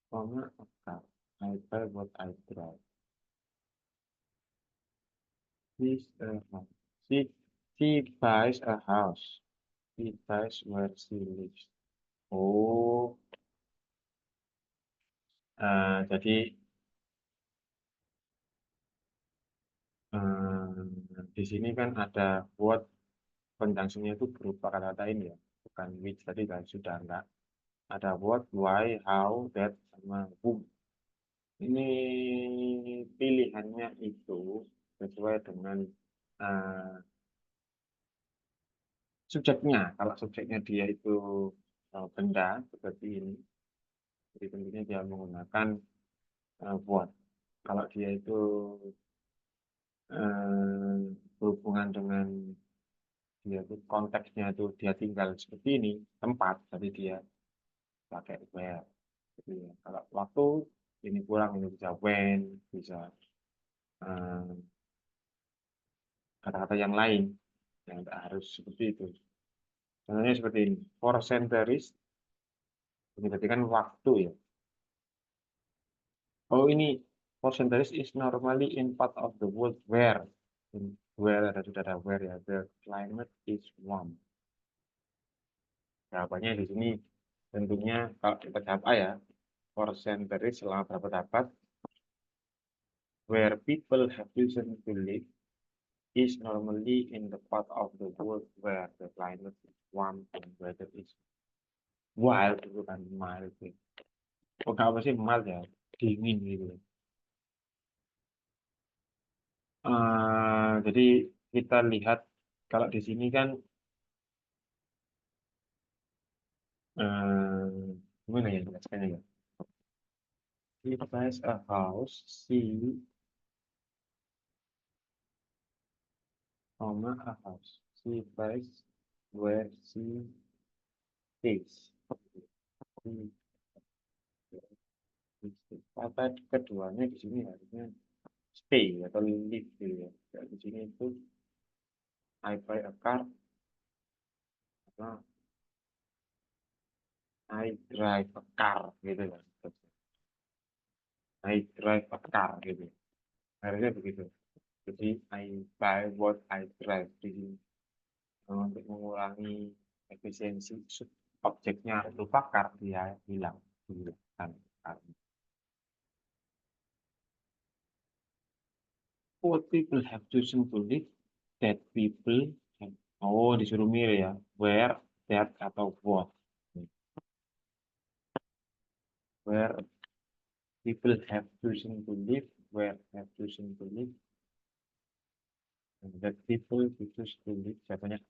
sama a car. I buy what I drive. This she buys a house. She buys where she lives. Oh, jadi di sini kan ada what konjungsinya itu berupa kata-kata ini ya, bukan which tadi kan sudah enggak. Ada what, why, how, that, sama whom. Ini pilihannya itu sesuai dengan uh, subjeknya. Kalau subjeknya dia itu benda seperti ini, jadi tentunya dia menggunakan what. Kalau dia itu berhubungan dengan dia itu konteksnya itu dia tinggal seperti ini, tempat, jadi dia pakai where. Gitu ya. Kalau waktu ini kurang, ini bisa when, bisa kata-kata yang lain yang tidak harus seperti itu. Contohnya seperti ini, for centuries, ini berarti kan waktu ya. Oh ini, for centuries is normally in part of the world where ada sudah ada where ya, the climate is warm. Jawabannya di sini tentunya kalau kita jawab A ya, for centuries selama berapa abad, where people have reason to live is normally in the part of the world where the climate is warm and weather is wild, bukan mild. Oh, nggak apa sih mild ya, dingin gitu. Jadi kita lihat kalau di sini kan gimana ya jelaskannya ya? He buys a house, she, a house. She buys where she stays. Kata keduanya di sini harusnya stay atau live gitu ya. Ya, di sini itu I buy a car, atau I drive a car gitu ya. I drive a car gitu. Harusnya begitu. Jadi I buy what I drive di sini. Untuk mengurangi efisiensi objeknya lupa car dia hilang. Hilang. What people have chosen to live, that people have, oh disuruh milih ya, where, that, atau what. Where people have chosen to live, where have chosen to live, and that people choose to live, jawabannya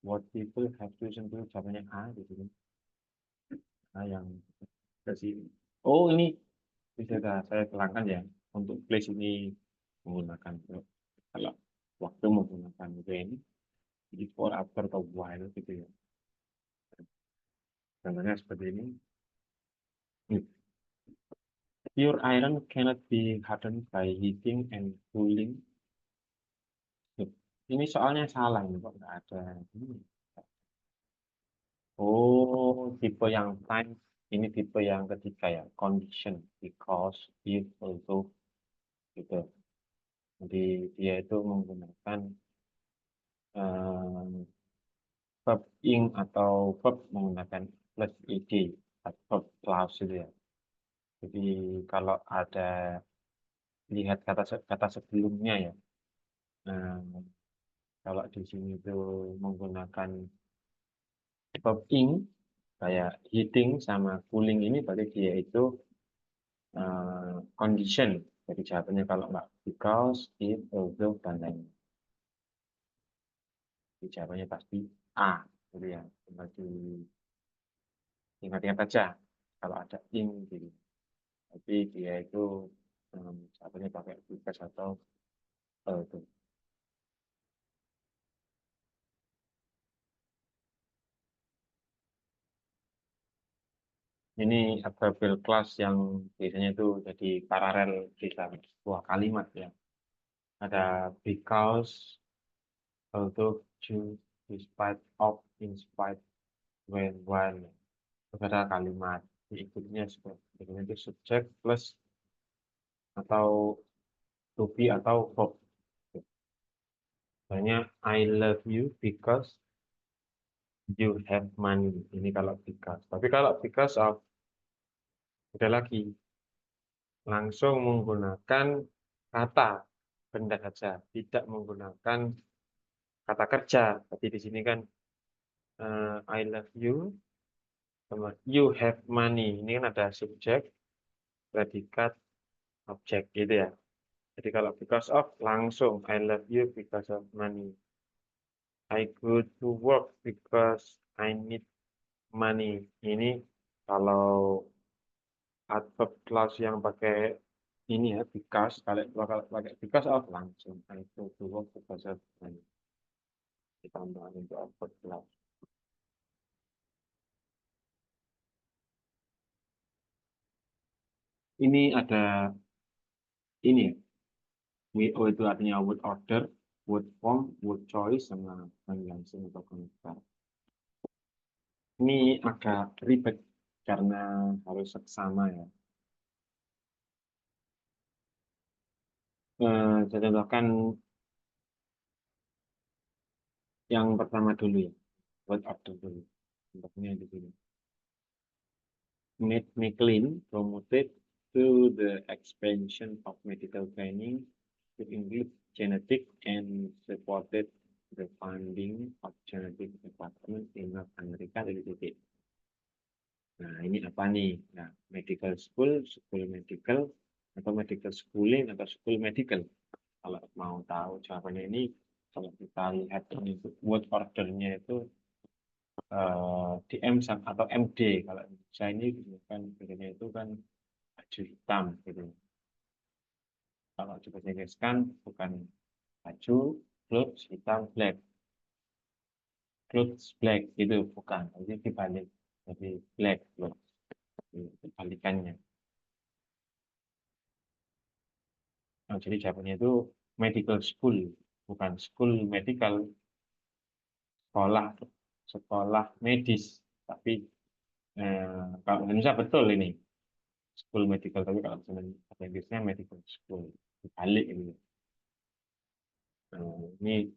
what people have chosen to live, jawabannya A di sini. A yang ke sini. Oh ini bisa saya terangkan ya, untuk place ini menggunakan kalau waktu menggunakan when, before, after, atau while gitu ya. Contohnya seperti ini. Pure iron cannot be hardened by heating and cooling. Ini soalnya salah nih, kok nggak ada. Oh, tipe yang time. Ini tipe yang ketiga ya, condition, because, if, also, gitu. Jadi dia itu menggunakan eh, verb ing atau verb menggunakan plus ed, verb clause itu ya. Jadi kalau ada lihat kata sebelumnya ya. eh, Kalau di sini itu menggunakan verb ing, kayak heating sama cooling ini berarti dia itu condition. Jadi jawabannya kalau nggak because, if, although, dan lain. Jadi jawabannya pasti A. Jadi ya, tinggal diingat-ingat aja kalau ada ing gitu. Tapi dia itu jawabannya pakai because atau although. Ini adverbial clause yang biasanya itu jadi paralel di dalam sebuah kalimat ya. Ada because, although, to, despite of, in spite, when, while. Terus ada kalimat berikutnya seperti itu subjek plus atau to be atau verb. Misalnya I love you because you have money. Ini kalau because. Tapi kalau because of, ada lagi langsung menggunakan kata benda saja, tidak menggunakan kata kerja. Tapi di sini kan I love you, sama you have money. Ini kan ada subjek, predikat, objek gitu ya. Jadi kalau because of langsung I love you because of money. I go to work because I need money. Ini kalau adverb clause yang pakai ini ya because, kalau pakai because of langsung I go to work because of money. Ditambah untuk adverb clause. Ini ada ini ya. WO itu artinya word order, word form, word choice, sama langsung atau komentar. Ini agak ribet karena harus seksama ya. Saya contohkan yang pertama dulu ya, word order dulu. Contohnya di sini. Matt McLean promoted to the expansion of medical training to include genetic and supported the funding of genetic department in North America. Dari titik. Nah, ini apa nih? Nah, medical school, school medical, atau medical schooling, atau school medical. Kalau mau tahu jawabannya ini, kalau kita lihat ini word ordernya itu DM atau MD. Kalau saya ini kan bedanya itu kan baju hitam gitu. Kalau di bahasa Inggris kan bukan baju, clothes hitam black, clothes black itu bukan, jadi dibalik, jadi black clothes, kebalikannya. Nah, jadi jawabannya itu medical school, bukan school medical, sekolah sekolah medis. Tapi kalau Indonesia betul ini school medical, tapi kalau bahasa Inggrisnya medical school, dibalik ini. Ini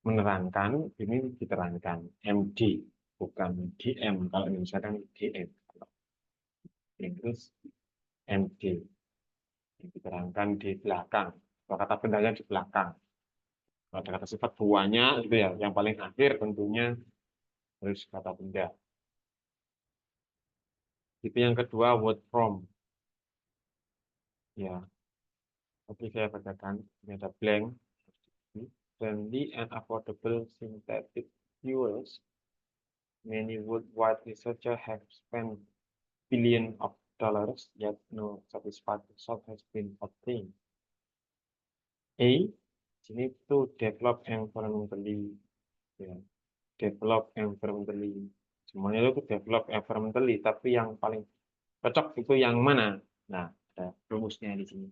menerangkan, ini diterangkan MD, bukan DM. Kalau Indonesia kan DM, kalau Inggris MD, yang diterangkan di belakang. Kalau kata bendanya di belakang. Kalau ada kata sifat buahnya, itu ya, yang paling akhir tentunya harus kata benda. Itu yang kedua, word from. Ya, seperti saya bacakan, ini ada blank. Friendly and affordable synthetic fuels. Many worldwide researchers have spent billions of dollars, yet no satisfactory result has been obtained. A. Sini to develop environmentally, ya, develop environmentally. Semuanya itu develop environmentally, tapi yang paling cocok itu yang mana? Nah, ada rumusnya di sini.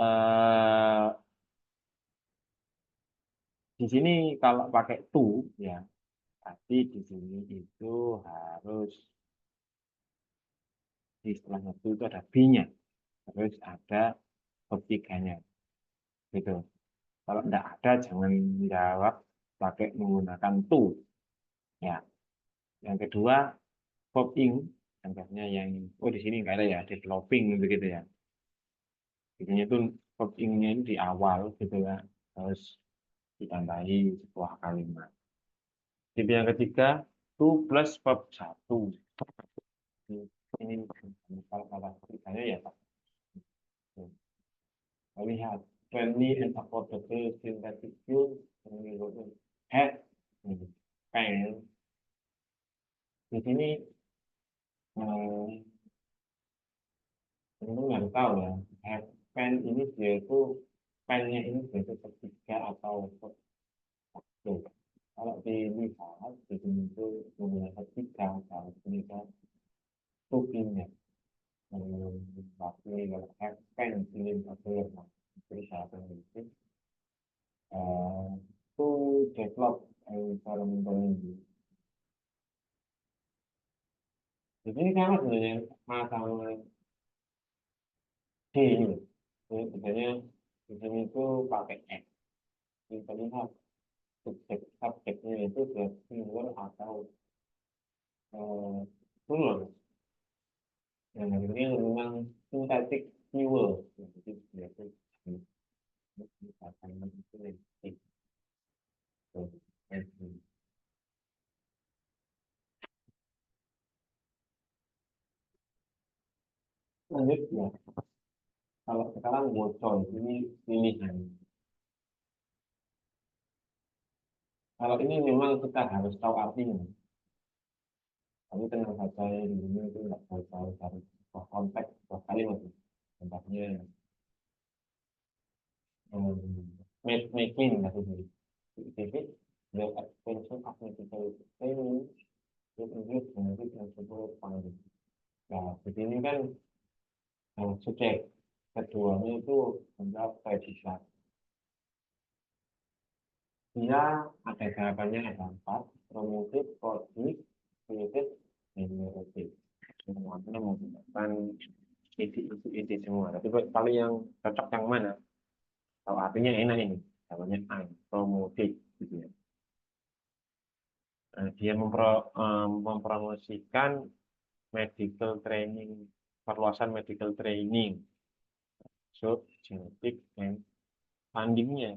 Eh, di sini kalau pakai to, ya, tapi di sini itu harus di setelahnya to itu ada be-nya, terus ada ketiganya, gitu. Kalau tidak ada, jangan jawab pakai menggunakan to. Ya, yang kedua, popping, contohnya yang, oh di sini nggak ada ya, developing begitu ya. Biasanya itu poppingnya ini di awal gitu ya, terus ditambahi sebuah kalimat. Tipe yang ketiga, to plus verb satu. Ini kalau kata ketiganya ya Pak. Lihat, friendly and affordable synthetic fuel, head, pen. Di sini ini nggak tahu ya. Head pen ini dia itu pennya ini bentuk ketiga atau satu. Kalau dilihat di sini itu menggunakan tiga, kalau ini kan tubingnya. Tapi kalau head pen ini atau yang jadi saya itu to develop environmental energy. Di sini sama sebenarnya masalah D ini. Ini sebenarnya di sini itu pakai X. Kita lihat subjeknya itu sudah singular atau plural. Yang ini memang synthetic fuel. Jadi biasa misalkan itu nanti. Lanjut ya. Kalau sekarang bocor ini pilihan. Kalau ini memang kita harus tahu artinya. Tapi tenang saja di sini itu nggak tahu cari konteks atau kalimat. Contohnya matchmaking maksudnya. Titik the extension of medical training to include genetic and social finding. Nah, di sini kan subjek keduanya itu adalah predikat. Dia ada jawabannya ada empat, promotif, positif, positif, dan negatif. Semuanya menggunakan ide semua. Tapi paling yang cocok yang mana? Kalau artinya enak ini, namanya I, promotif, gitu ya. Dia mempromosikan medical training, perluasan medical training, so genetik and fundingnya,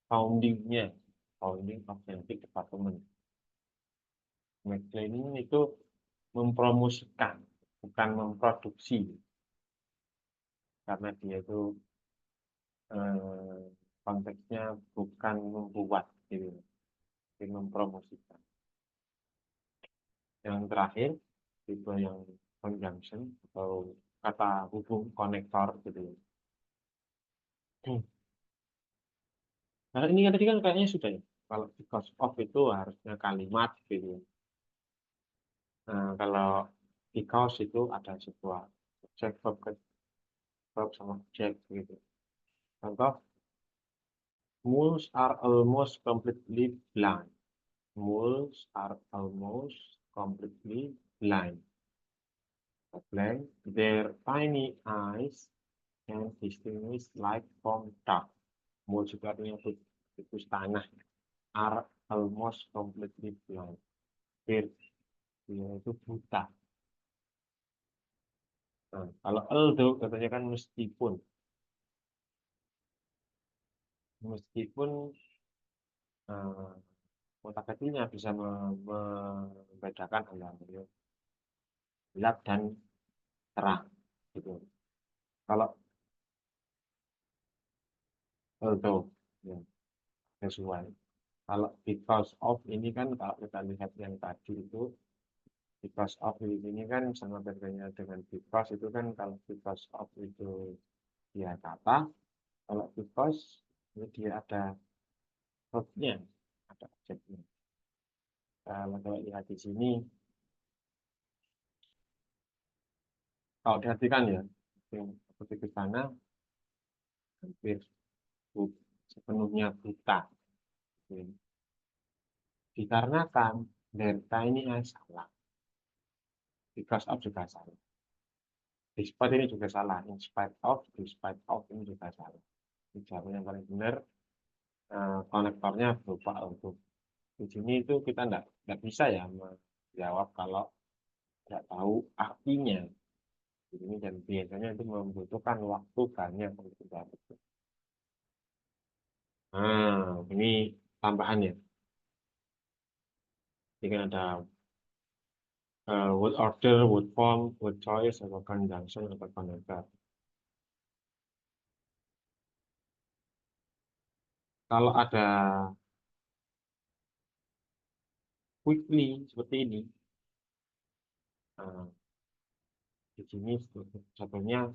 foundingnya, founding of genetic department. Macleaning itu mempromosikan, bukan memproduksi, karena dia itu konteksnya bukan membuat, gitu, tapi mempromosikan. Yang terakhir tipe yang conjunction atau kata hubung konektor, gitu. Nah, ini kan tadi kan kayaknya sudah ya. Kalau because of itu harusnya kalimat, gitu. Nah, kalau because itu ada sebuah subjek, verb sama objek, gitu. Contoh, mules are almost completely blind. Mules are almost completely blind. Blank, their tiny eyes can distinguish light from dark. Mules itu artinya tikus tanah. Are almost completely blind. Dia itu buta. Nah, kalau although katanya kan meskipun. Meskipun kata kecilnya bisa membedakan antara gelap dan terang, gitu. Kalau although ya, sesuai. Kalau because of ini kan kalau kita lihat yang tadi itu because of ini kan sama bedanya dengan because itu kan, kalau because of itu dia kata, kalau because itu dia ada verbnya, ada objeknya. Kalau lihat di sini, kalau diartikan ya, seperti ke sana hampir sepenuhnya buta. Dikarenakan delta ini salah, because of juga salah. Despite ini juga salah, in spite of ini juga salah. Jawaban yang paling benar konektornya berupa untuk. Di sini itu kita nggak bisa ya menjawab kalau nggak tahu artinya. Ini dan biasanya itu membutuhkan waktu banyak untuk menjawab itu. Nah, ini tambahannya. Ini ada word order, word form, word choice, atau conjunction, atau connector. Kalau ada quickly seperti ini, nah, di sini contohnya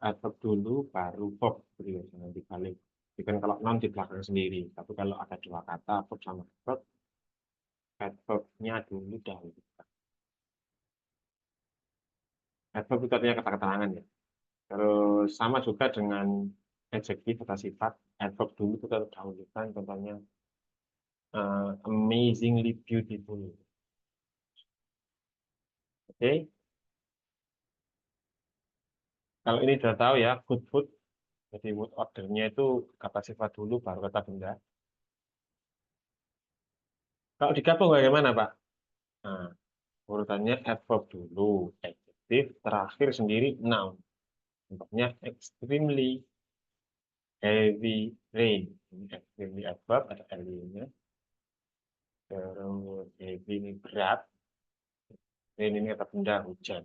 adverb dulu baru verb, gitu ya, jangan dibalik. Jadi kan kalau noun di belakang sendiri, tapi kalau ada dua kata verb sama adverb, adverb-nya dulu dahulu. Adverb itu artinya kata keterangan ya. Terus sama juga dengan adjektif atau sifat, adverb dulu itu kita dahulukan, contohnya amazingly beautiful. Oke, kalau ini sudah tahu ya, good food. Jadi word ordernya itu kata sifat dulu baru kata benda. Kalau digabung bagaimana, Pak? Nah, urutannya adverb dulu, adjektif, terakhir sendiri noun. Contohnya extremely heavy rain. Ini extremely adverb, ada early-nya. Terus heavy ini berat. Rain ini kata benda, hujan.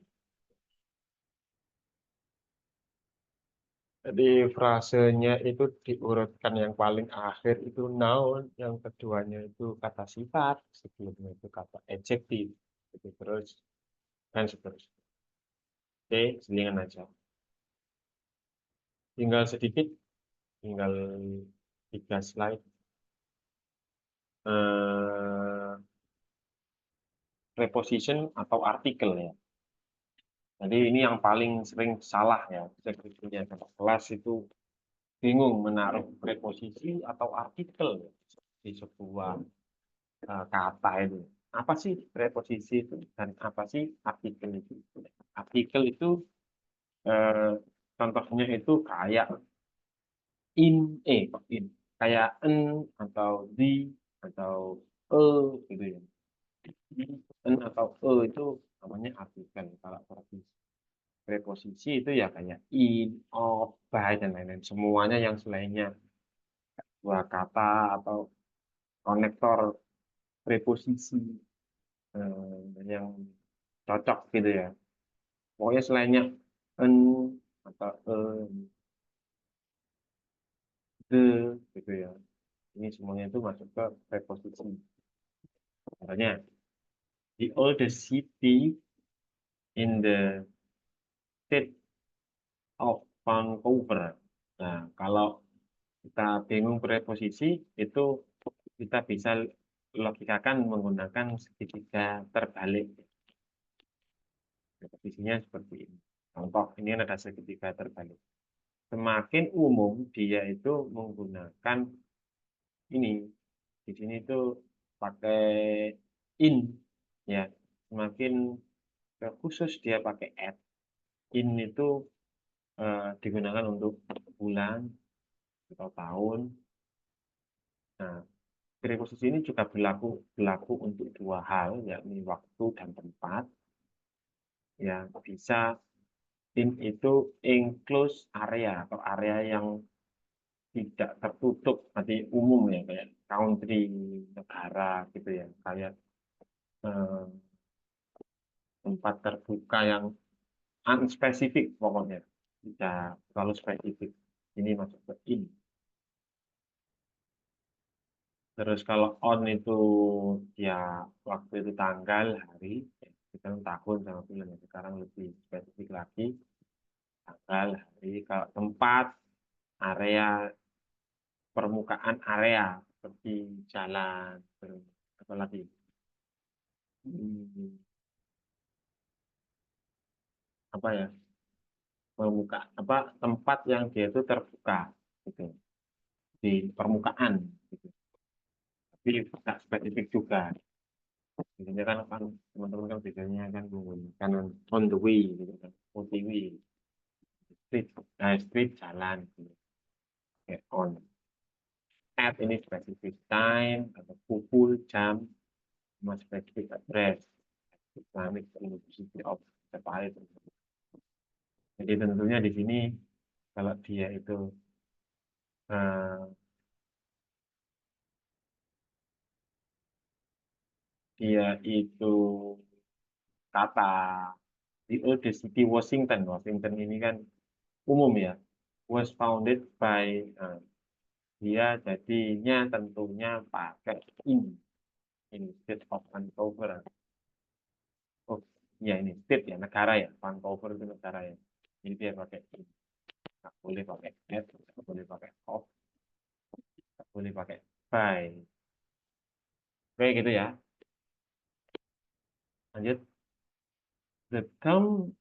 Jadi frasenya itu diurutkan yang paling akhir itu noun, yang keduanya itu kata sifat, sebelumnya itu kata adjektif. Jadi terus dan seterusnya. Oke, selingan aja. Tinggal sedikit, tinggal 3 slide. Preposition atau artikel ya. Jadi ini yang paling sering salah ya. Sekripsinya kelas itu bingung menaruh preposisi atau artikel ya, di sebuah kata itu. Apa sih preposisi itu dan apa sih artikel itu? Artikel itu contohnya itu kayak in, kayak en atau di atau e, gitu ya. En atau e itu namanya artikel. Kalau preposisi itu ya kayak in, of, by, dan lain-lain. Semuanya yang selainnya dua kata atau konektor preposisi. yang cocok gitu ya. Pokoknya selainnya en atau the gitu ya. Ini semuanya itu masuk ke preposisi. Contohnya, the oldest city in the state of Vancouver. Nah, kalau kita bingung preposisi, itu kita bisa logikakan menggunakan segitiga terbalik. Preposisinya seperti ini. Contoh, ini ada segitiga terbalik. Semakin umum dia itu menggunakan ini. Di sini itu pakai in, ya. Semakin khusus dia pakai at. In itu digunakan untuk bulan atau tahun. Nah, preposisi ini juga berlaku untuk dua hal, yakni waktu dan tempat. Ya, bisa in itu enclosed area atau area yang tidak tertutup, arti umum ya, kayak country, negara gitu ya, kayak eh, tempat terbuka yang unspesifik pokoknya, tidak terlalu spesifik. Ini masuk ke in. Terus kalau on itu ya waktu itu tanggal, hari, ya, kita tahun sama bulan. Ya. Sekarang lebih spesifik lagi, tanggal, hari. Kalau tempat, area, permukaan area seperti jalan, terus apa lagi? Hmm, apa ya? Apa tempat yang dia itu terbuka gitu di permukaan gitu. Tapi tidak spesifik juga. Biasanya kan teman-teman kan biasanya kan menggunakan on the way gitu kan, OTW, street, street jalan gitu. Kayak on. At ini spesifik time atau pukul, jam, sama spesifik address. Islamic University of Japan. Jadi tentunya di sini kalau dia itu eh, dia itu kata di the city Washington. Washington ini kan umum ya. Was founded by dia jadinya tentunya pakai in instead of Vancouver. Oh, ya ini state ya, negara ya. Vancouver itu negara ya. Jadi dia pakai in. Nggak boleh pakai at, nggak boleh pakai of, nggak boleh pakai by. Oke gitu ya. Lanjut. The term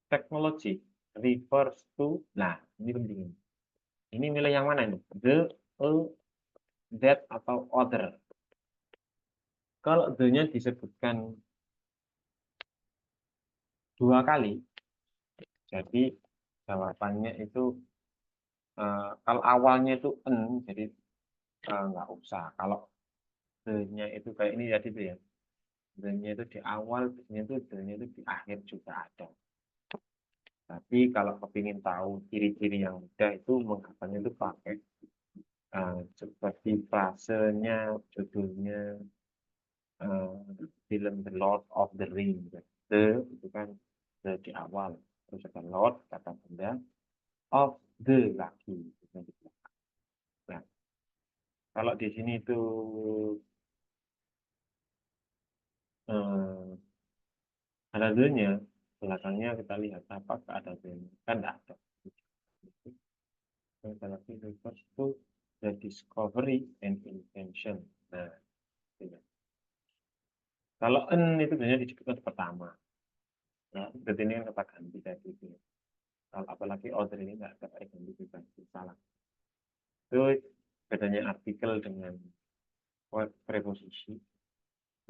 technology refers to, nah ini penting. Ini milih yang mana ini? The, a, that, atau other. Kalau the-nya disebutkan dua kali, jadi jawabannya itu kalau awalnya itu en, jadi nggak usah. Kalau the-nya itu kayak ini tadi tuh ya, the-nya itu di awal, the-nya itu di akhir juga ada. Tapi kalau kepingin tahu ciri-ciri yang mudah itu menghafalnya itu pakai seperti frasenya, judulnya film The Lord of the Ring. The itu kan the di awal, terus ada Lord kata benda, of the lagi. Nah, kalau di sini itu eh, ada the-nya, belakangnya kita lihat apakah ada the-nya. Kan tidak ada. Yang lagi refers to the discovery and invention. Nah, ini. Kalau en itu biasanya disebutkan pertama. Nah, berarti ini kan kata ganti tadi itu. Kalau apalagi order ini nggak ada identifikasi salah. Itu bedanya artikel dengan preposisi.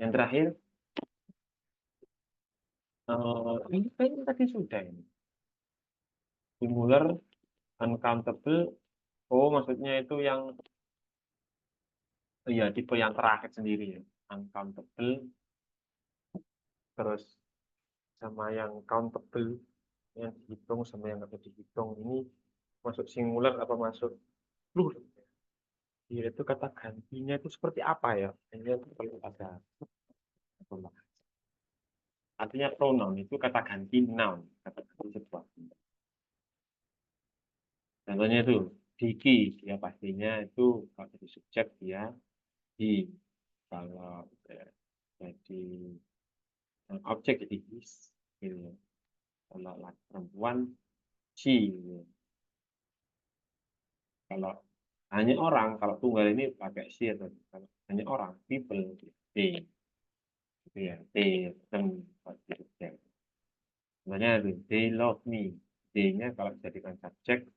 Yang terakhir, ini kayaknya tadi sudah ini. Singular, uncountable. Oh, maksudnya itu yang, ya tipe yang terakhir sendiri ya. Uncountable, terus sama yang countable, yang dihitung sama yang nggak dihitung. Ini masuk singular apa masuk plural? Dia itu kata gantinya itu seperti apa ya? Ini perlu ada pronoun. Artinya pronoun itu kata ganti noun, kata ganti sesuatu. Contohnya itu Diki, dia pastinya itu kalau jadi subjek dia di, kalau jadi objek jadi his, gitu ya. Kalau perempuan she, gitu ya. Kalau hanya orang, kalau tunggal ini pakai she, atau kalau hanya orang people they, gitu ya, them, jadi subjek. Sebenarnya they love me, they-nya kalau jadikan subjek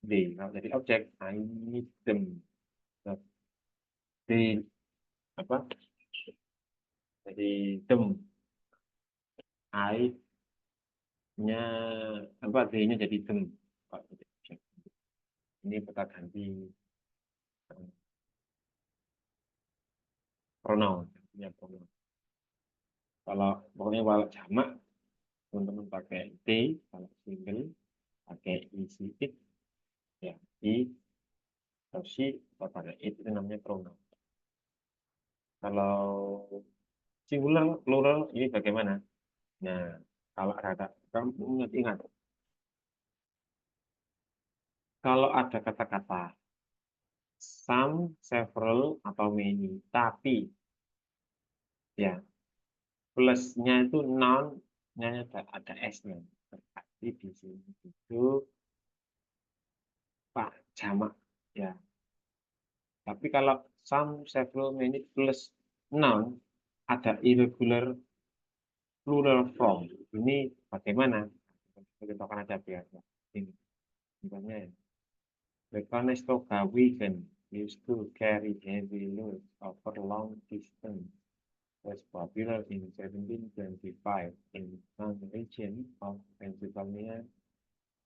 they, kalau jadi objek I need them. They apa? Jadi them, I-nya apa? They-nya jadi them. Kalau jadi objek. Ini kita ganti pronoun. Ya, pronoun. Kalau pokoknya kalau jamak teman-teman pakai they, kalau single pakai is, it, ya he atau she, atau pakai it, itu namanya pronoun. Kalau singular, plural ini bagaimana? Nah, kalau ada, kamu ingat, kalau ada kata-kata some, several, atau many, tapi ya plusnya itu noun-nya ada s-nya. Berarti di sini itu pak jamak ya. Tapi kalau some, several, many plus noun ada irregular plural form. Ini bagaimana? Kita akan ada biar ini. Misalnya ya. The Conestoga wagon used to carry heavy loads over long distance. Was popular in 1725 in some region of Pennsylvania,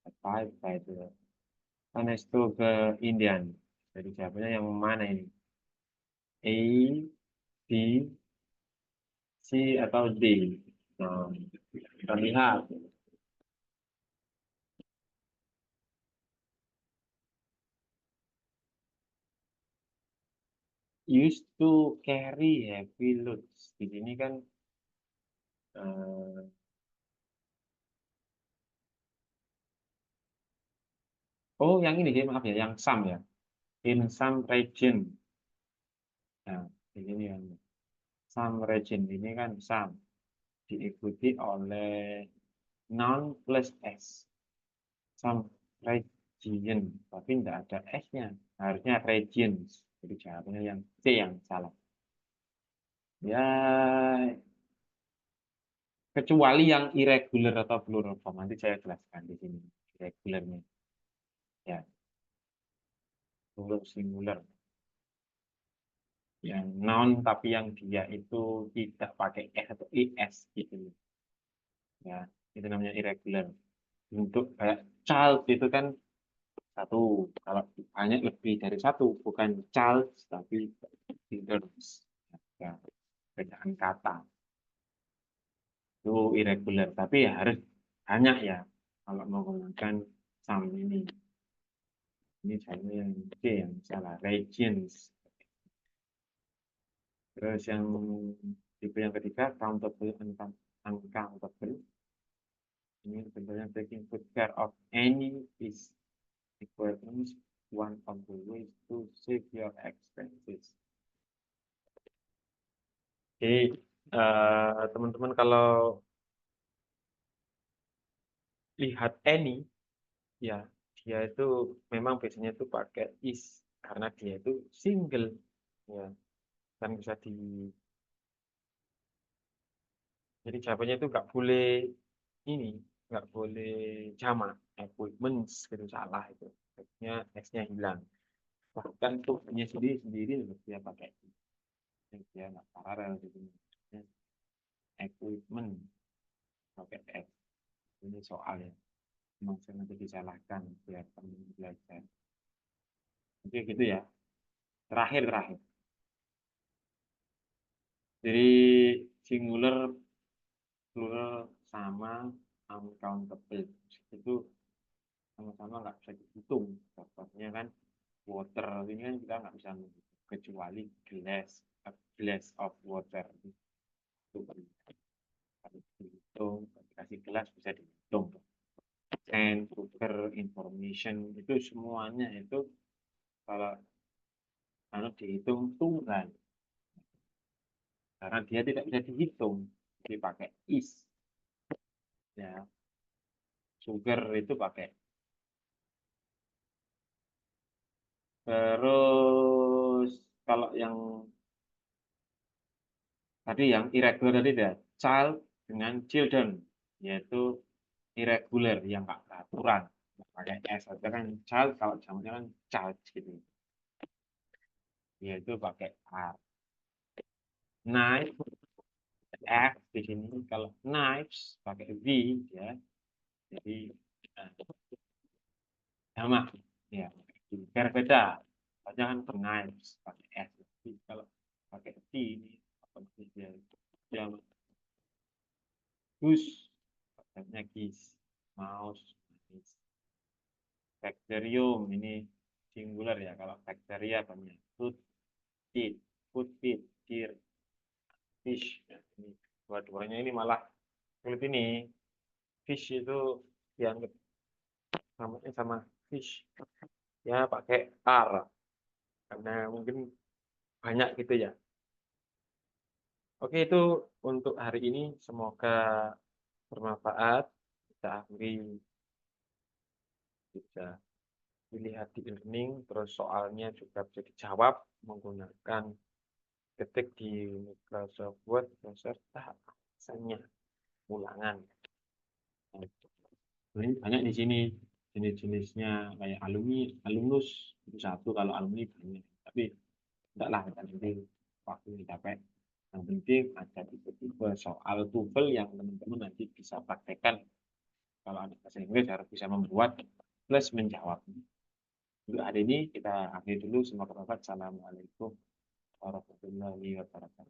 applied by the Conestoga Indian. Jadi jawabannya yang mana ini? A, B, C, atau D? Nah, kita lihat. Used to carry heavy loads. Di sini kan eh, oh yang ini maaf ya, yang some ya. In some region. Nah, di sini yang some region ini kan some diikuti oleh noun plus s. Some region, tapi tidak ada s-nya. Harusnya regions. Jadi jawabannya yang C yang salah. Ya, kecuali yang irregular atau plural form. Nanti saya jelaskan di sini. Irregularnya. Ya, plural singular. Yang noun tapi yang dia itu tidak pakai s atau es gitu. Ya, itu namanya irregular. Untuk kayak child itu kan satu, kalau banyak lebih dari satu, bukan child tapi children's. Ya, perbedaan kata itu irregular, tapi ya harus banyak ya kalau mau menggunakan some ini. Ini saya yang C yang salah, regions. Terus yang tipe yang ketiga, countable, uncountable. Ini bentuknya taking good care of any is equivalent one of the ways to save your expenses. Jadi teman-teman kalau lihat any ya dia itu memang biasanya itu pakai is karena dia itu single ya kan bisa di jadi jawabannya itu nggak boleh ini nggak boleh jamak appointments gitu salah itu harusnya s-nya hilang bahkan tuh punya sendiri sendiri dia pakai dia nggak paralel gitu equipment pakai s ini soalnya memang saya nanti disalahkan biar teman belajar jadi gitu ya terakhir terakhir jadi singular plural sama uncountable itu sama-sama nggak bisa dihitung contohnya kan water ini kan kita nggak bisa menghitung kecuali glass a glass of water Harus dihitung, dikasih gelas bisa dihitung. And sugar information itu semuanya itu kalau dihitung tunggal. Karena dia tidak bisa dihitung, dipakai is. Ya, sugar itu pakai. Terus kalau yang tadi yang irregular tadi ya, child dengan children, yaitu irregular yang nggak peraturan. Pakai S aja kan child, kalau jamannya kan child gitu. Yaitu pakai R. Knife, F di sini. Kalau knives pakai V ya. Jadi sama ya. Biar beda. Soalnya kan knives pakai S. Jadi kalau pakai V ini apa dia? Dia goose, pakainya kis, mouse, mouse. Bacterium ini singular ya. Kalau bakteria banyak. Food, feed, food, feed, deer, fish. Ya, ini dua-duanya ini malah sulit ini. Fish itu yang namanya sama fish ya pakai R karena mungkin banyak gitu ya. Oke, itu untuk hari ini semoga bermanfaat. Kita akhiri, bisa dilihat di e-learning, terus soalnya juga bisa dijawab menggunakan ketik di Microsoft Word beserta alasannya ulangan. Nah, banyak di sini jenis-jenisnya kayak alumnus itu satu, kalau alumni banyak. Tapi enggak lah, nanti waktu capek. Yang penting ada tipe-tipe soal TOEFL yang teman-teman nanti bisa praktekkan. Kalau ada bahasa Inggris harus bisa membuat plus menjawab. Untuk hari ini kita akhiri dulu. Semoga bermanfaat. Assalamualaikum warahmatullahi wabarakatuh.